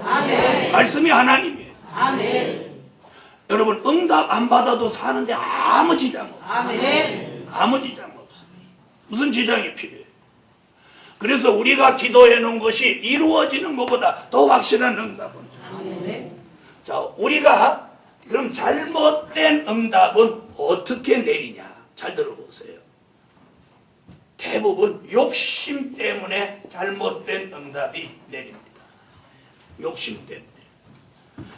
A: 말씀이 하나님이에요.
B: 아멘.
A: 여러분, 응답 안 받아도 사는데 아무 지장 없어요.
B: 아멘.
A: 아무 지장 없어요. 무슨 지장이 필요해요? 그래서 우리가 기도해 놓은 것이 이루어지는 것보다 더 확실한 응답은.
B: 아멘.
A: 자, 우리가 그럼 잘못된 응답은 어떻게 내리냐? 잘 들어보세요. 대부분 욕심 때문에 잘못된 응답이 내립니다. 욕심 때문에.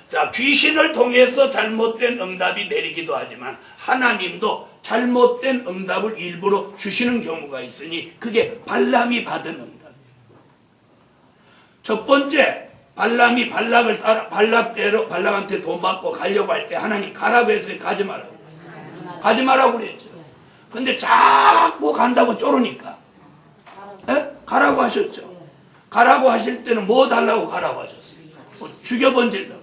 A: 자, 귀신을 통해서 잘못된 응답이 내리기도 하지만 하나님도 잘못된 응답을 일부러 주시는 경우가 있으니 그게 발람이 받은 응답이에요. 첫 번째, 발람이 발락을 따라 발락대로 발락한테 돈 받고 가려고 할 때 하나님 가라고 해서 가지 말라고 그랬어요. 가지 말라고 그랬죠. 근데 자꾸 간다고 쪼르니까 가라고 하셨죠. 가라고 하실 때는 뭐 달라고 가라고 하셨어요? 뭐 죽여번질라고.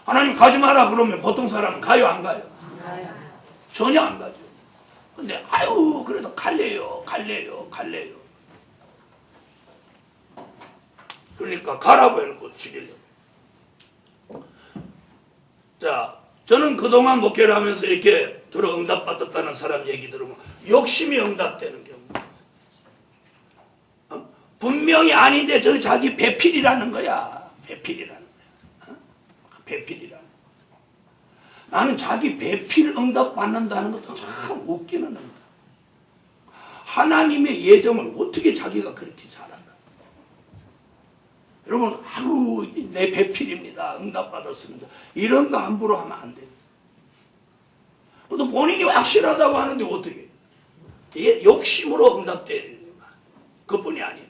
A: 하나님 가지 마라 그러면 보통 사람은 가요, 안 가요?
B: 가요.
A: 전혀 안 가죠. 근데 아유 그래도 갈래요. 그러니까 가라고 해놓고 죽이려고. 자, 저는 그동안 목회를 하면서 이렇게 들어 응답받았다는 사람 얘기 들으면 욕심이 응답되는 경우. 분명히 아닌데 저 자기 배필이라는 거야. 배필이라는 거야. 나는 자기 배필 응답 받는다는 것도 참 웃기는 응답. 하나님의 예정을 어떻게 자기가 그렇게 잘한다. 여러분, 아유 내 배필입니다. 응답 받았습니다. 이런 거 함부로 하면 안 돼요. 또 본인이 확실하다고 하는데 어떻게? 이게 욕심으로 응답되는 거야. 그뿐이 아니에요.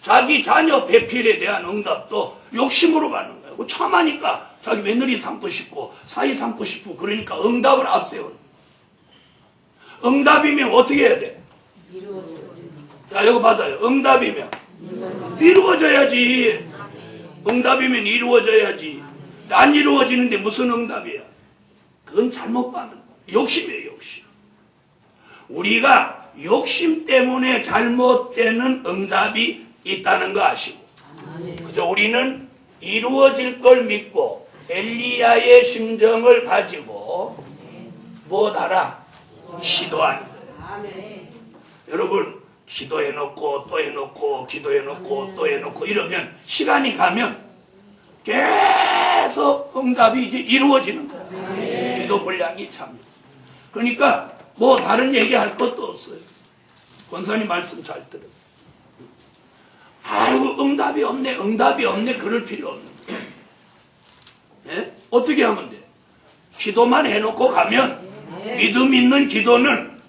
A: 자기 자녀 배필에 대한 응답도 욕심으로 받는 거예요. 참하니까 자기 며느리 삼고 싶고 사위 삼고 싶고 그러니까 응답을 앞세우는 거예요. 응답이면 어떻게 해야 돼? 자, 이거 받아요. 응답이면 이루어져야지. 응답이면 이루어져야지. 안 이루어지는데 무슨 응답이야? 그건 잘못 받는 거예요. 욕심이에요, 욕심. 우리가 욕심 때문에 잘못되는 응답이 있다는 거 아시고. 그죠? 우리는 이루어질 걸 믿고 엘리야의 심정을 가지고 뭐하라? 기도하는 거예요. 여러분, 기도해놓고 또 해놓고 기도해놓고 또 해놓고 이러면 시간이 가면 계속 응답이 이제 이루어지는 거예요. 기도 분량이 참. 그러니까 뭐 다른 얘기할 것도 없어요. 권사님 말씀 잘 들어요. 아이고 응답이 없네 그럴 필요 없는 거예요. 예? 어떻게 하면 돼? 기도만 해놓고 가면 믿음 있는 기도는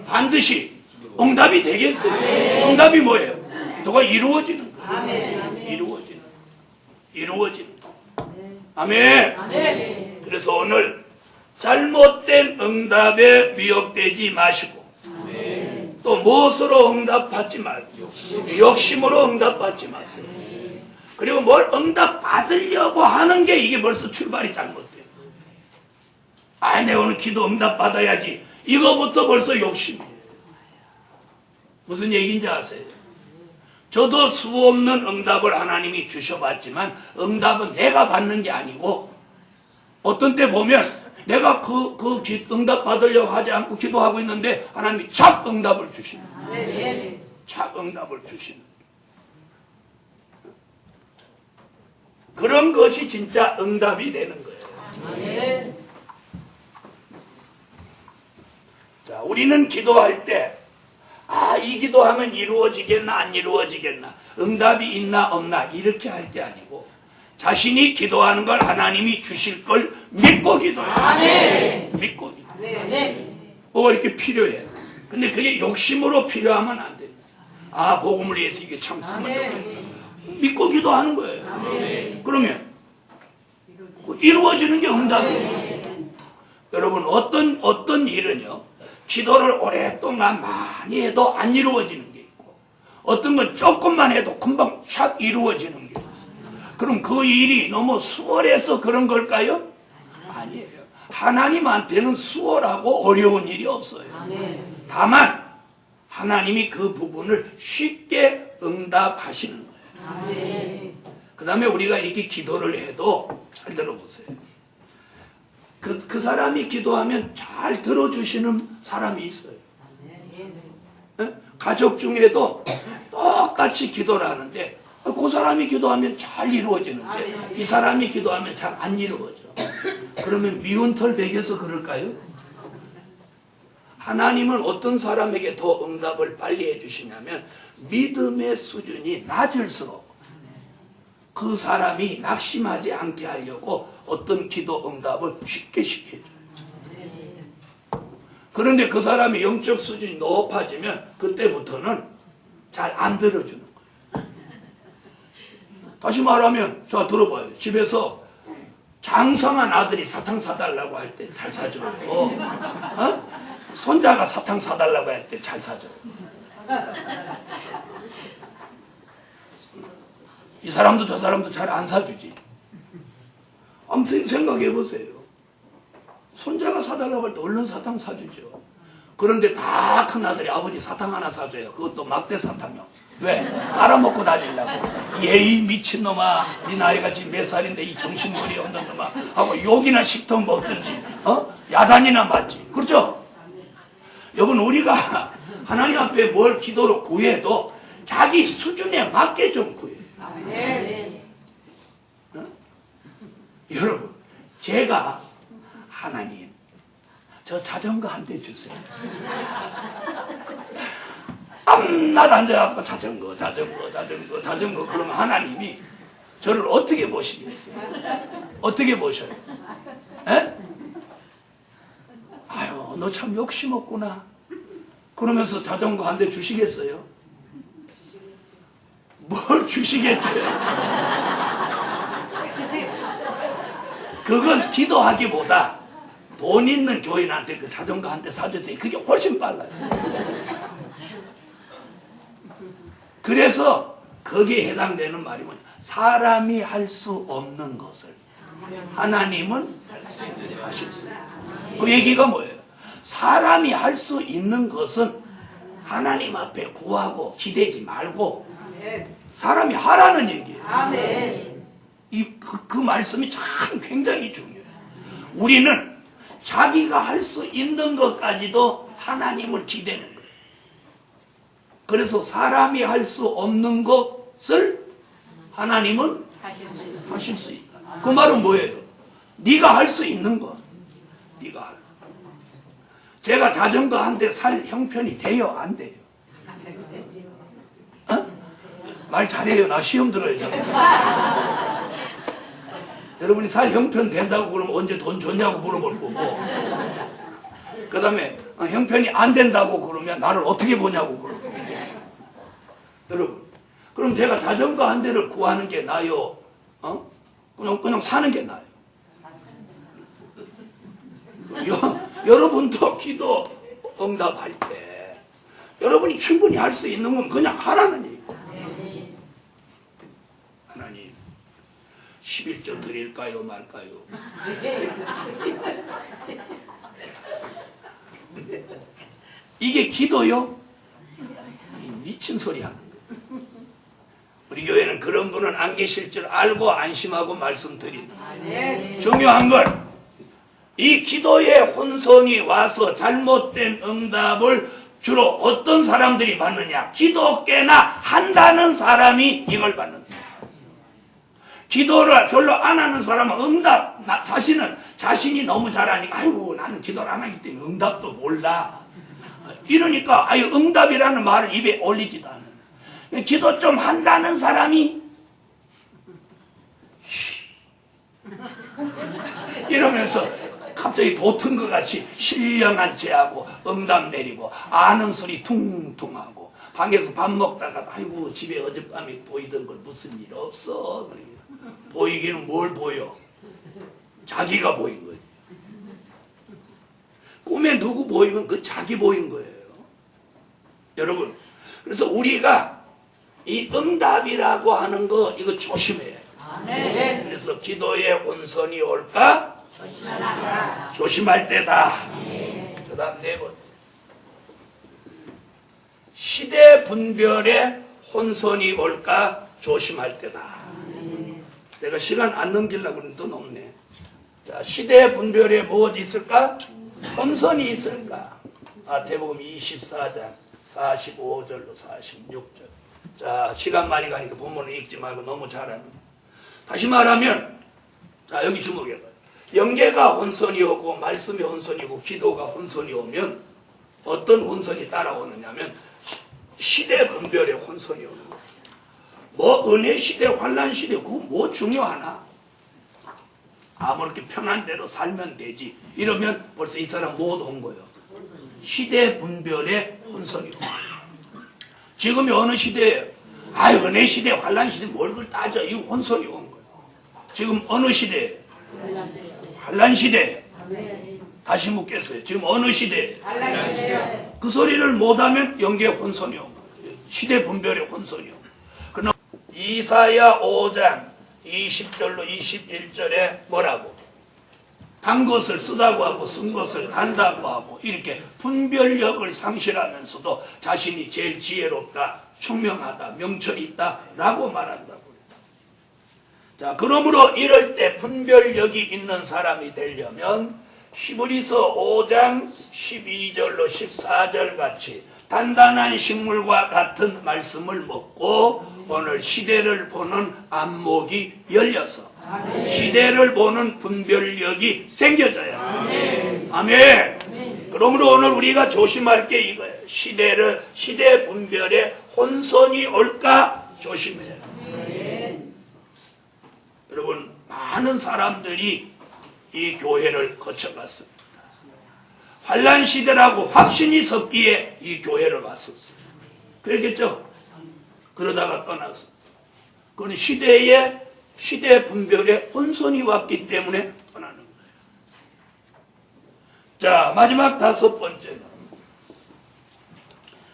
A: 반드시 응답이 되겠어요. 응답이 뭐예요? 누가 이루어지는 거예요. 이루어지는 거예요. 아멘. 그래서 오늘 잘못된 응답에 미혹되지 마시고 또 무엇으로 응답받지 말고 욕심으로 응답받지 마세요. 그리고 뭘 응답받으려고 하는 게 이게 벌써 출발이 잘못돼요. 내가 오늘 기도 응답받아야지. 이거부터 벌써 욕심이에요. 무슨 얘기인지 아세요? 저도 수없는 응답을 하나님이 주셔봤지만 응답은 내가 받는 게 아니고 어떤 때 보면 내가 응답 받으려고 하지 않고 기도하고 있는데 하나님이 착 응답을 주시는 거예요. 착 응답을 주시는 거예요. 그런 것이 진짜 응답이 되는 거예요. 자, 우리는 기도할 때 이 기도하면 이루어지겠나 안 이루어지겠나 응답이 있나 없나 이렇게 할 게 아니고 자신이 기도하는 걸 하나님이 주실 걸 믿고 기도해요. 믿고 기도해요. 뭐가 이렇게 필요해. 근데 그게 욕심으로 필요하면 안 됩니다. 복음을 위해서 이게 참 쓰면 좋겠다. 믿고 기도하는 거예요. 그러면 이루어지는 게 응답이에요. 여러분 어떤 일은요. 기도를 오랫동안 많이 해도 안 이루어지는 게 있고 어떤 건 조금만 해도 금방 착 이루어지는 게 있어요. 그럼 그 일이 너무 수월해서 그런 걸까요? 아니에요. 하나님한테는 수월하고 어려운 일이 없어요. 다만 하나님이 그 부분을 쉽게 응답하시는 거예요. 그 다음에 우리가 이렇게 기도를 해도 잘 들어보세요. 그 사람이 기도하면 잘 들어주시는 사람이 있어요. 가족 중에도 똑같이 기도를 하는데 그 사람이 기도하면 잘 이루어지는데 이 사람이 기도하면 잘 안 이루어져. 그러면 미운 털 베겨서 그럴까요? 하나님은 어떤 사람에게 더 응답을 빨리 해주시냐면 믿음의 수준이 낮을수록 그 사람이 낙심하지 않게 하려고 어떤 기도 응답을 쉽게 해줘요. 그런데 그 사람이 영적 수준이 높아지면 그때부터는 잘 안 들어주는 거예요. 다시 말하면 자 들어봐요. 집에서 장성한 아들이 사탕 사달라고 할 때 잘 사줘요. 손자가 사탕 사달라고 할 때 잘 사줘요. 이 사람도 저 사람도 잘 안 사주지. 아무튼 생각해 보세요. 손자가 사달라고 할 때 얼른 사탕 사주죠. 그런데 다 큰 아들이 아버지 사탕 하나 사줘요. 그것도 막대 사탕이요. 왜? 빨아먹고 다니려고. 예의 미친놈아, 네 나이가 지금 몇 살인데 이 정신머리 없는 놈아 하고 욕이나 식더 먹든지 야단이나 맞지. 그렇죠? 여러분, 우리가 하나님 앞에 뭘 기도로 구해도 자기 수준에 맞게 좀 구해요. 여러분, 제가 하나님 저 자전거 한 대 주세요. 밤낮 앉아갖고 자전거 그러면 하나님이 저를 어떻게 보시겠어요? 어떻게 보셔요? 에? 아유, 너 참 욕심 없구나. 그러면서 자전거 한 대 주시겠어요? 뭘 주시겠어요? 그건 기도하기보다 돈 있는 교인한테 그 자전거 한 대 사주세요. 그게 훨씬 빨라요. 그래서 거기에 해당되는 말이 뭐냐? 사람이 할 수 없는 것을 하나님은 하실 수 있다. 그 얘기가 뭐예요? 사람이 할 수 있는 것은 하나님 앞에 구하고 기대지 말고 사람이 하라는 얘기예요. 그 말씀이 참 굉장히 중요해요. 우리는 자기가 할 수 있는 것까지도 하나님을 기대는 거예요. 그래서 사람이 할 수 없는 것을 하나님은 하실 수 있다. 그 말은 뭐예요? 네가 할 수 있는 것, 네가 하라. 제가 자전거 한 대 살 형편이 돼요, 안 돼요? 말 잘해요. 나 시험 들어요, 저는. 여러분이 살 형편 된다고 그러면 언제 돈 줬냐고 물어볼 거고, 그 다음에 형편이 안 된다고 그러면 나를 어떻게 보냐고 그럴 거고. 여러분, 그럼 제가 자전거 한 대를 구하는 게 나아요? 그냥 사는 게 나아요? 여러분도 기도 응답할 때 여러분이 충분히 할 수 있는 건 그냥 하라는 얘기예요. 하나님, 11조 드릴까요 말까요? 이게 기도요? 미친 소리 하는 거예요. 우리 교회는 그런 분은 안 계실 줄 알고 안심하고 말씀드리는 거예요. 중요한 건 이 기도의 혼선이 와서 잘못된 응답을 주로 어떤 사람들이 받느냐? 기도께나 한다는 사람이 이걸 받는다. 기도를 별로 안 하는 사람은 응답, 자신이 너무 잘하니까, 아이고, 나는 기도를 안 하기 때문에 응답도 몰라. 이러니까, 아유, 응답이라는 말을 입에 올리지도 않아요. 기도 좀 한다는 사람이, 이러면서 갑자기 도튼 것 같이 신령한 체하고 응답 내리고 아는 소리 퉁퉁하고 방에서 밥 먹다가 아이고 집에 어젯밤에 보이던 걸 무슨 일 없어. 보이기는 뭘 보여? 자기가 보인 거예요. 꿈에 누구 보이면 그 자기 보인 거예요. 여러분, 그래서 우리가 이 응답이라고 하는 거 이거 조심해야 해요. 그래서 기도에 혼선이 올까? 조심할 때다. 그 다음 네 번째, 시대 분별에 혼선이 올까? 조심할 때다. 내가 시간 안 넘기려고 그러는데 또 넘네. 자, 시대 분별에 무엇이 있을까? 혼선이 있을까? 마태복음 24장 45절로 46절. 자, 시간 많이 가니까 본문을 읽지 말고 너무 잘하는. 다시 말하면, 자, 여기 주목해봐요. 영계가 혼선이 오고 말씀이 혼선이 오고 기도가 혼선이 오면 어떤 혼선이 따라오느냐면 시대 분별의 혼선이 오는 거예요. 뭐 은혜 시대, 환난 시대, 그거 뭐 중요하나? 아무렇게 편한 대로 살면 되지. 이러면 벌써 이 사람 못 온 거예요. 시대 분별의 혼선이 오고. 지금이 어느 시대예요? 은혜 시대, 환난 시대 뭘 그걸 따져? 이 혼선이 온 거예요. 지금 어느 시대예요? 환난 시대. 다시 묻겠어요. 지금 어느 시대? 환난 시대. 그 소리를 못하면 영계 혼선이 온 거예요. 시대 분별의 혼선이 온 거예요. 그러나 이사야 5장 20절로 21절에 뭐라고? 단 것을 쓰다고 하고 쓴 것을 단다고 하고 이렇게 분별력을 상실하면서도 자신이 제일 지혜롭다, 총명하다, 명철이 있다 라고 말한다고. 자, 그러므로 이럴 때 분별력이 있는 사람이 되려면 히브리서 5장 12절로 14절 같이 단단한 식물과 같은 말씀을 먹고 오늘 시대를 보는 안목이 열려서 시대를 보는 분별력이 생겨져야 합니다. 아멘. 그러므로 오늘 우리가 조심할 게 이거예요. 시대 분별에 혼선이 올까 조심해야 합니다. 여러분, 많은 사람들이 이 교회를 거쳐갔습니다. 환란 시대라고 확신이 섰기에 이 교회를 왔었어요. 그랬겠죠? 그러다가 떠났어. 그건 시대 분별에 혼선이 왔기 때문에 떠나는 거예요. 자, 마지막 5번째는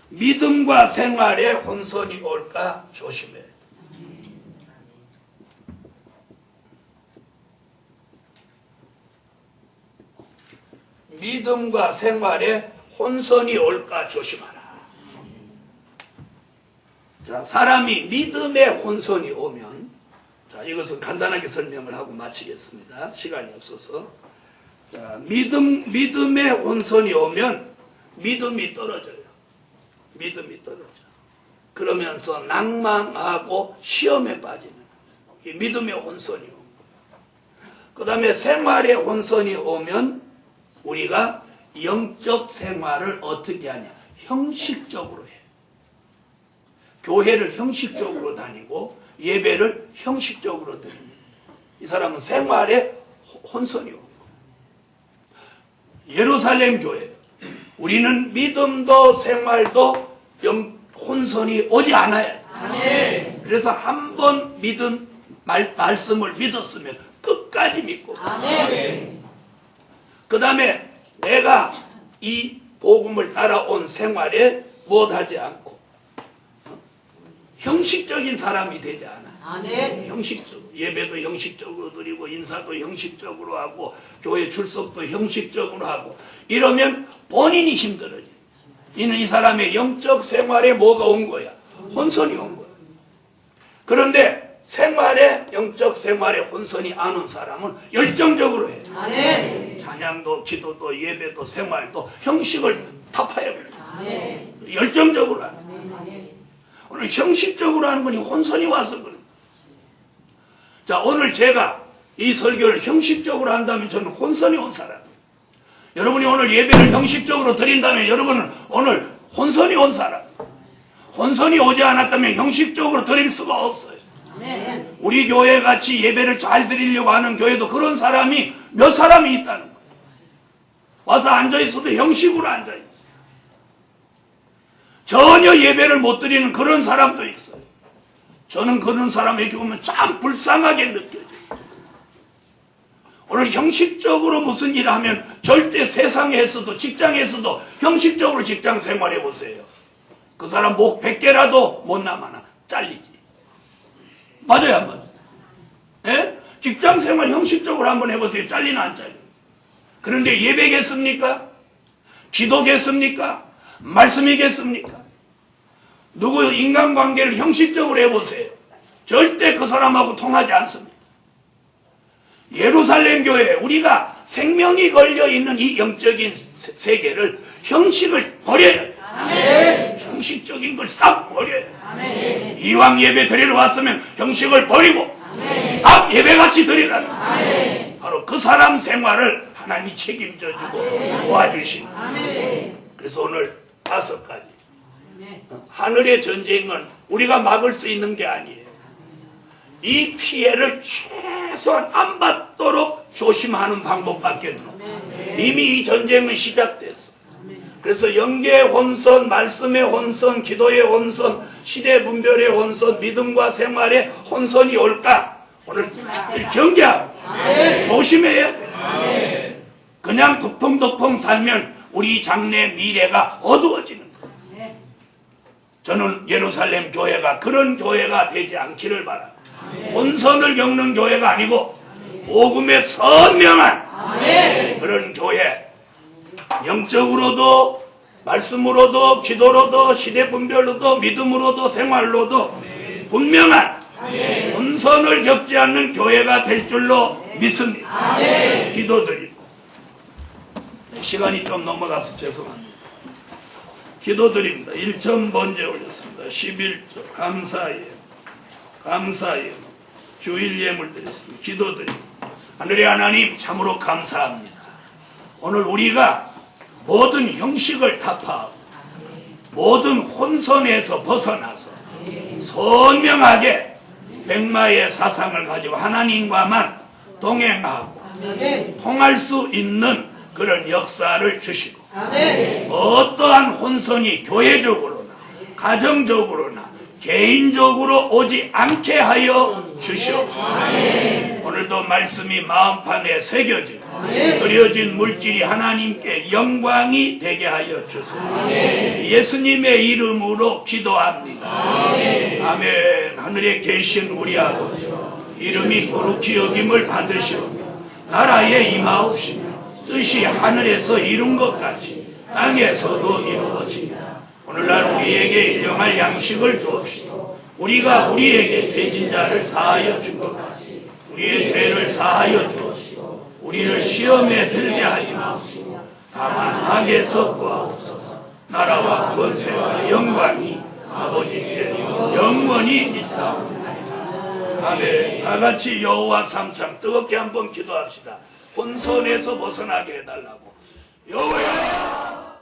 A: 믿음과 생활에 혼선이 올까 조심해. 믿음과 생활에 혼선이 올까 조심하라. 자, 사람이 믿음에 혼선이 오면, 자, 이것은 간단하게 설명을 하고 마치겠습니다. 시간이 없어서. 자, 믿음에 혼선이 오면 믿음이 떨어져요. 믿음이 떨어져. 그러면서 낭망하고 시험에 빠지는 이 믿음의 혼선이 오고. 그 다음에 생활에 혼선이 오면 우리가 영적 생활을 어떻게 하냐? 형식적으로 해. 교회를 형식적으로 다니고 예배를 형식적으로 드립니다. 이 사람은 생활에 혼선이 오고. 예루살렘 교회, 우리는 믿음도 생활도 혼선이 오지 않아요. 아멘. 그래서 한 번 믿은 말씀을 믿었으면 끝까지 믿고. 아멘. 그 다음에 내가 이 복음을 따라온 생활에 무엇하지 않고 형식적인 사람이 되지 않아요. 아멘. 형식적으로 예배도 형식적으로 드리고 인사도 형식적으로 하고 교회 출석도 형식적으로 하고 이러면 본인이 힘들어져. 이는 이 사람의 영적 생활에 뭐가 온 거야? 혼선이 온 거야. 그런데 영적 생활에 혼선이 안 온 사람은 열정적으로 해. 아멘. 찬양도 기도도 예배도 생활도 형식을 타파해요. 열정적으로 하는 거야. 오늘 형식적으로 하는 거니 혼선이 와서 그래. 자, 오늘 제가 이 설교를 형식적으로 한다면 저는 혼선이 온 사람. 여러분이 오늘 예배를 형식적으로 드린다면 여러분은 오늘 혼선이 온 사람. 혼선이 오지 않았다면 형식적으로 드릴 수가 없어요. 우리 교회 같이 예배를 잘 드리려고 하는 교회도 그런 사람이 몇 사람이 있다는 거예요. 와서 앉아있어도 형식으로 앉아있어요. 전혀 예배를 못 드리는 그런 사람도 있어요. 저는 그런 사람 이렇게 보면 참 불쌍하게 느껴져요. 오늘 형식적으로 무슨 일을 하면 절대 세상에서도 직장에서도 형식적으로 직장 생활해 보세요. 그 사람 목 100개라도 못 남아나 잘리지. 맞아요, 안 맞아요? 예? 직장 생활 형식적으로 한번 해보세요. 잘리나 안 잘려? 그런데 예배겠습니까? 기도겠습니까? 말씀이겠습니까? 누구 인간관계를 형식적으로 해보세요. 절대 그 사람하고 통하지 않습니다. 예루살렘 교회 우리가 생명이 걸려있는 이 영적인 세계를 형식을 버려요. 아멘. 형식적인 걸 싹 버려요. 아멘. 이왕 예배 드리러 왔으면 형식을 버리고 딱 예배같이 드리라는 거예요. 바로 그 사람 생활을 하나님이 책임져주고 도와주시는 거예요. 그래서 오늘 5가지. 하늘의 전쟁은 우리가 막을 수 있는 게 아니에요. 이 피해를 최소한 안 받도록 조심하는 방법밖에 없는. 이미 이 전쟁은 시작됐어. 그래서 영계의 혼선, 말씀의 혼선, 기도의 혼선, 시대 분별의 혼선, 믿음과 생활의 혼선이 올까? 오늘 경계하고 조심해야 돼. 그냥 덕펑덕펑 살면 우리 장래 미래가 어두워지는 거예요. 저는 예루살렘 교회가 그런 교회가 되지 않기를 바랍니다. 혼선을 겪는 교회가 아니고 복음의 선명한
B: 아멘.
A: 그런 교회, 영적으로도 말씀으로도 기도로도 시대분별로도 믿음으로도 생활로도 분명한 혼선을 겪지 않는 교회가 될 줄로 믿습니다. 기도드립니다. 시간이 좀 넘어가서 죄송합니다. 기도드립니다. 1천 번째 올렸습니다. 11조 감사예요. 주일 예물 드렸습니다. 기도드립니다. 하늘의 하나님 참으로 감사합니다. 오늘 우리가 모든 형식을 타파하고 모든 혼선에서 벗어나서 선명하게 백마의 사상을 가지고 하나님과만 동행하고
B: 아멘.
A: 통할 수 있는 그런 역사를 주시고
B: 아멘.
A: 어떠한 혼선이 교회적으로나 가정적으로나 개인적으로 오지 않게 하여 주시옵소서. 오늘도 말씀이 마음판에 새겨지고 그려진 물질이 하나님께 영광이 되게 하여 주소서. 예수님의 이름으로 기도합니다. 아멘. 하늘에 계신 우리 아버지, 이름이 거룩히 여김을 받으시오며 나라에 임하옵시며 뜻이 하늘에서 이룬 것 같이 땅에서도 이루어지며 오늘날 우리에게 일용할 양식을 주옵시고 우리가 우리에게 죄진 자를 사하여 준 것 같이 우리의 죄를 사하여 주옵시고 우리를 시험에 들게 하지 마옵시고 다만 악에서 구하옵소서. 나라와 권세와 영광이 아버지께 영원히 있사옵나이다. 아멘. 다같이 여호와 삼창 뜨겁게 한번 기도합시다. 혼선에서 벗어나게 해달라고. 여호와여